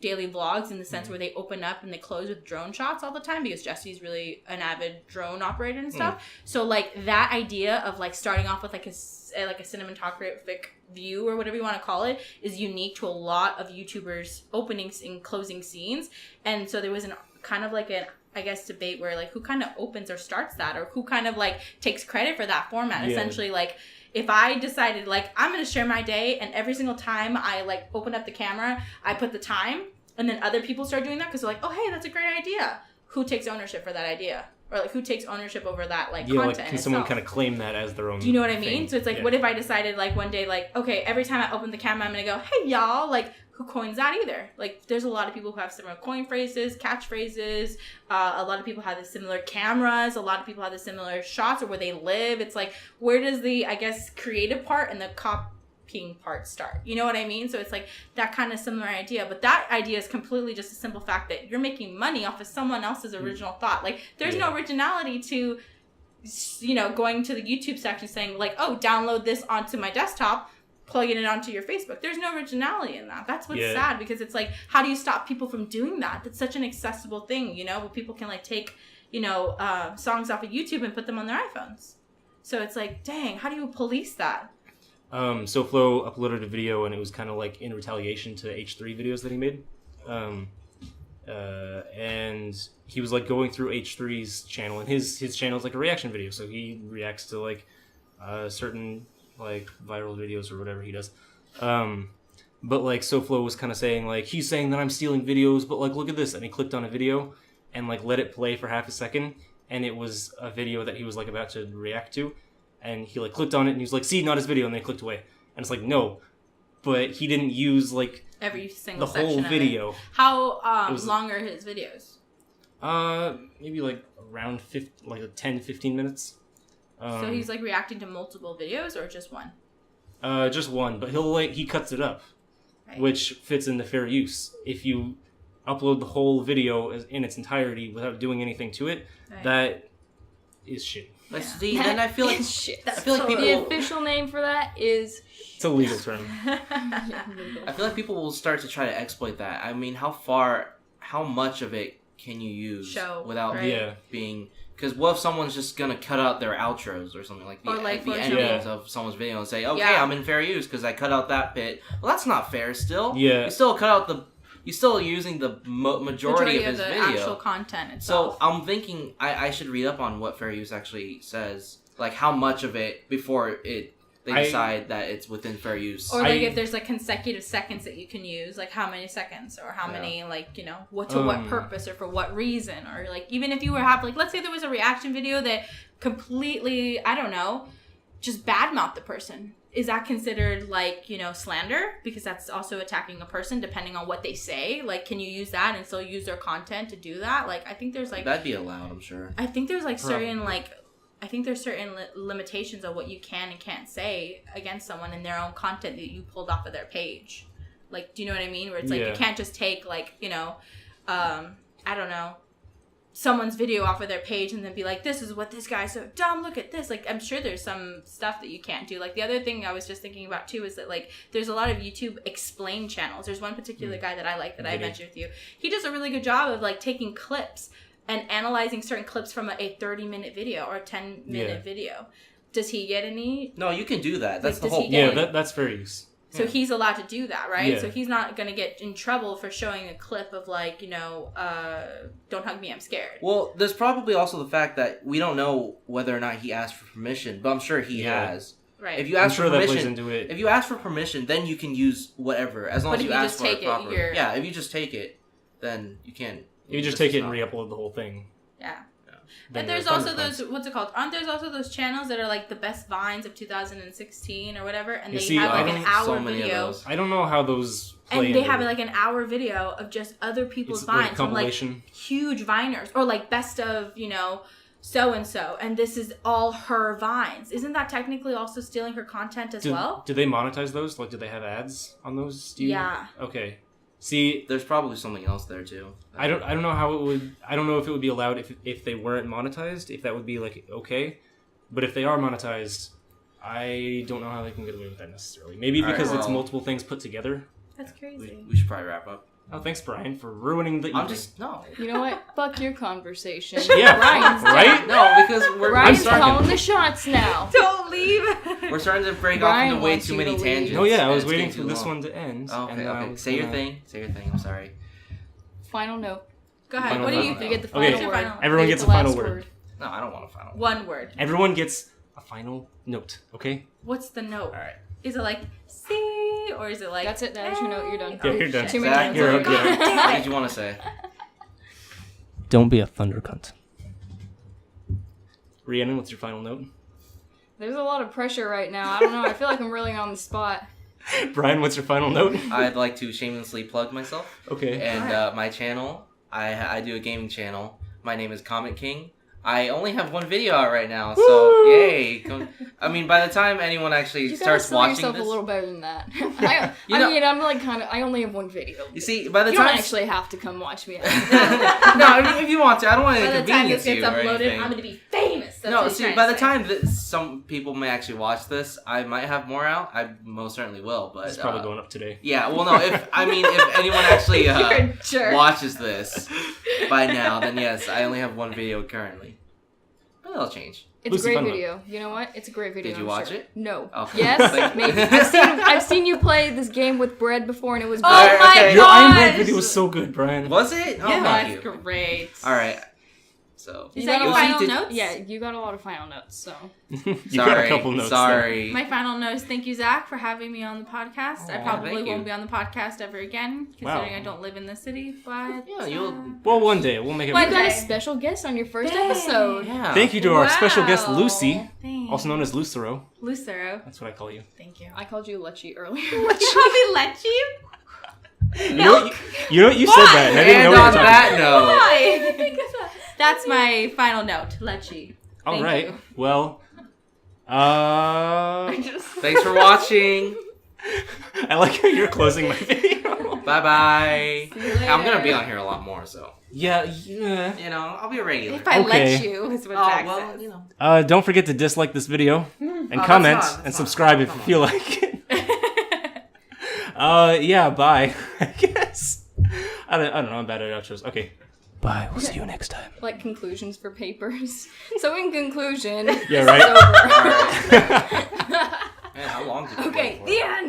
S4: daily vlogs, in the sense where they open up and they close with drone shots all the time, because Jesse's really an avid drone operator and stuff. So, like, that idea of, like, starting off with, like a cinematographic view or whatever you want to call it is unique to a lot of YouTubers' openings and closing scenes. And so there was kind of like an, I guess, debate where, like, who kind of opens or starts that, or who kind of, like, takes credit for that format. Essentially, like, if I decided, like, I'm going to share my day, and every single time I, like, open up the camera, I put the time, and then other people start doing that because they're like, oh, hey, that's a great idea. Who takes ownership for that idea? Or, like, who takes ownership over that, like, content
S2: like, can someone kind of claim that as their own
S4: Do you know what I mean?
S2: thing?
S4: So it's like, what if I decided, like, one day, like, okay, every time I open the camera, I'm going to go, hey, y'all, like, who coins that either? Like, there's a lot of people who have similar coin phrases, catchphrases. A lot of people have the similar cameras. A lot of people have the similar shots or where they live. It's like, where does the, I guess, creative part and the copying part start? You know what I mean? So it's like that kind of similar idea. But that idea is completely just a simple fact that you're making money off of someone else's original thought. Like, there's no originality to, you know, going to the YouTube section saying, like, oh, download this onto my desktop, plugging it onto your Facebook. There's no originality in that. That's what's sad, because it's like, how do you stop people from doing that? That's such an accessible thing, you know, where people can, like, take, you know, songs off of YouTube and put them on their iPhones. So it's like, dang, how do you police that?
S2: SoFlo uploaded a video, and it was kind of like in retaliation to H3 videos that he made. And he was, like, going through H3's channel, and his channel is like a reaction video, so he reacts to, like, certain, like, viral videos or whatever he does. But, like, SoFlo was kind of saying, like, he's saying that I'm stealing videos, but, like, look at this. And he clicked on a video and, like, let it play for half a second, and it was a video that he was, like, about to react to. And he, like, clicked on it, and he was like, see, not his video, and then he clicked away. And it's like, no. But he didn't use, like,
S4: every single
S2: the whole video.
S4: How long are his videos?
S2: Maybe, like, around 10 to 15 minutes.
S4: So he's, like, reacting to multiple videos, or just one?
S2: Just one, but he cuts it up, which fits into fair use. If you upload the whole video in its entirety without doing anything to it, that is shit.
S3: But see, then I feel like
S5: shit.
S3: I feel like people.
S5: The official name for that is.
S2: It's a legal term.
S3: I feel like people will start to try to exploit that. I mean, how much of it can you use without being? Because what if someone's just gonna cut out their outros or something, like the endings of someone's video and say, "Okay, I'm in fair use because I cut out that bit." Well, that's not fair. Still, you still cut out you're still using the majority of his
S4: the
S3: video.
S4: Actual content itself.
S3: So I'm thinking I should read up on what fair use actually says, like how much of it before they decide that it's within fair use.
S4: Or like if there's like consecutive seconds that you can use, like how many seconds or how many, like, you know, what purpose or for what reason, or like even if you were like, let's say there was a reaction video that completely, I don't know, just badmouth the person. Is that considered, like, you know, slander? Because that's also attacking a person depending on what they say. Like, can you use that and still use their content to do that? Like, I think there's like...
S3: That'd be allowed, I'm sure.
S4: I think there's like certain, like... I think there's certain limitations of what you can and can't say against someone in their own content that you pulled off of their page. Like, do you know what I mean? Where it's like, you can't just take, like, you know, I don't know, someone's video off of their page and then be like, this is what this guy's so dumb, look at this. Like, I'm sure there's some stuff that you can't do. Like, the other thing I was just thinking about too is that, like, there's a lot of YouTube explain channels. There's one particular guy that I like that I mentioned with you. He does a really good job of, like, taking clips and analyzing certain clips from a 30-minute video or a 10-minute video. Does he get any?
S3: No, you can do that. That's
S4: like,
S3: the whole
S2: point. That's fair use.
S4: So he's allowed to do that, right? Yeah. So he's not going to get in trouble for showing a clip of, like, you know, don't hug me, I'm scared.
S3: Well, there's probably also the fact that we don't know whether or not he asked for permission, but I'm sure he has.
S4: Right.
S3: If you ask for permission,
S2: that plays into it.
S3: If you ask for permission, then you can use whatever, as long as you ask for it properly. Yeah, if you just take it, then you can't.
S2: You just take it and re-upload the whole thing.
S4: Yeah. And there's also those, what's it called? Aren't there's also those channels that are like the best vines of 2016 or whatever, and they have like an hour video.
S2: I don't know how those play.
S4: And they have like an hour video of just other people's vines,
S2: like compilation.
S4: From like huge viners, or like best of, so and so, and this is all her vines. Isn't that technically also stealing her content as well?
S2: Do they monetize those? Like, do they have ads on those?
S4: Yeah.
S2: Okay. See,
S3: there's probably something else there too.
S2: I don't know how it would. I don't know if it would be allowed if they weren't monetized. If that would be like okay, but if they are monetized, I don't know how they can get away with that necessarily. Maybe because it's multiple things put together.
S4: That's crazy.
S3: We should probably wrap up.
S2: Oh, thanks, Brian, for ruining the evening.
S5: You know what? Fuck your conversation.
S2: Yeah,
S5: Brian's
S2: right?
S3: No, because
S5: Brian's calling the shots now.
S4: Don't leave.
S3: We're starting to break
S5: Brian
S3: off into way too many tangents.
S2: Oh yeah, I was waiting for this one to end.
S3: Oh, okay. Say your thing. I'm sorry.
S5: Final note.
S4: Go ahead. What do you think?
S5: You get the final
S2: Okay,
S5: word.
S2: everyone gets a final word.
S3: No, I don't want a final word.
S4: One word.
S2: Everyone gets a final note, okay?
S4: What's the note?
S3: All right.
S4: Is it like C, or is it like...
S5: That's it. That is your note. You're done.
S2: Yeah, you're done.
S5: Too many
S3: Zach,
S5: times.
S2: you're
S5: already.
S2: okay.
S3: What did you want to say?
S2: Don't be a thunder cunt. Rhiannon, what's your final note?
S5: There's a lot of pressure right now. I don't know. I feel like I'm really on the spot.
S2: Brian, what's your final note?
S3: I'd like to shamelessly plug myself.
S2: Okay.
S3: And my channel, I do a gaming channel. My name is Comet King. I only have one video out right now, so yay! I mean, by the time anyone actually starts watching
S5: yourself
S3: this,
S5: a little better than that. I'm like I only have one video.
S3: You see, by the
S5: you
S3: time
S5: don't actually have to come watch me.
S3: no, I mean, if you want to, I don't want to
S4: By the time
S3: inconvenience
S4: this gets
S3: you or
S4: uploaded,
S3: anything.
S4: I'm going to be famous. That's
S3: No,
S4: what he's
S3: see,
S4: trying
S3: by
S4: to
S3: the
S4: say.
S3: time that some people may actually watch this, I might have more out. I most certainly will, but
S2: It's probably going up today.
S3: Yeah, well, no, if anyone actually
S5: You're a jerk.
S3: watches this by now, then yes, I only have one video currently. But that'll change.
S5: It's
S2: Lucy,
S5: a great
S2: fun
S5: video. You know what? It's a great video.
S3: Did you
S5: I'm
S3: watch
S5: sure.
S3: it?
S5: No.
S3: Okay.
S5: Yes, maybe. I've seen you play this game with bread before, and it was great.
S4: Oh my
S3: Okay.
S2: Your Iron
S4: gosh!
S2: Bread video was so good, Brian.
S3: Was it? Oh,
S4: Yeah,
S3: thank
S4: that's
S3: you.
S4: great.
S3: All right. So.
S4: Is that your
S5: Lucy
S4: final
S3: did-
S4: notes?
S5: Yeah, you got a lot of final notes. So
S2: You got a couple notes there.
S3: Sorry.
S4: My final note is thank you, Zach, for having me on the podcast. I probably
S3: thank you.
S4: won't be on the podcast ever again, considering I don't live in the city. But
S3: Yeah, you'll.
S2: Well, one day. We'll make it
S4: One
S2: work.
S5: you got a
S4: day.
S5: special guest on your first
S4: Dang.
S5: episode.
S3: Yeah.
S2: Thank you to our special guest,
S4: Wow.
S2: Lucy,
S4: Thanks.
S2: also known as Lucero.
S4: Lucero.
S2: That's what I call you.
S4: Thank you.
S5: I called you Lechi earlier.
S4: You call me Lechi?
S2: You know what? You said that, and I didn't know
S3: And
S2: what
S3: on
S2: you were
S3: that
S2: talking
S3: note,
S4: Why? That's my final note. Lechi.
S2: All
S4: Thank
S2: right.
S4: you.
S2: Well,
S3: thanks for watching.
S2: I like how you're closing my video.
S3: Bye bye.
S4: See you later.
S3: I'm gonna be on here a lot more, so
S2: Yeah.
S3: you know I'll be a regular.
S4: If I
S2: Okay.
S4: let you, is what
S3: Oh
S4: Zach
S3: well,
S4: says.
S3: you know.
S2: Don't forget to dislike this video and
S3: that's
S2: comment
S3: not-
S2: and
S3: that's
S2: subscribe
S3: not-
S2: if you feel like it. Yeah. Bye. I guess. I don't know. I'm bad at outros. Okay. Bye. We'll see you next time.
S5: Like conclusions for papers. So in conclusion,
S2: Yeah. Right.
S5: it's over.
S3: Man, how long did you
S5: Okay,
S3: go for?
S5: the end.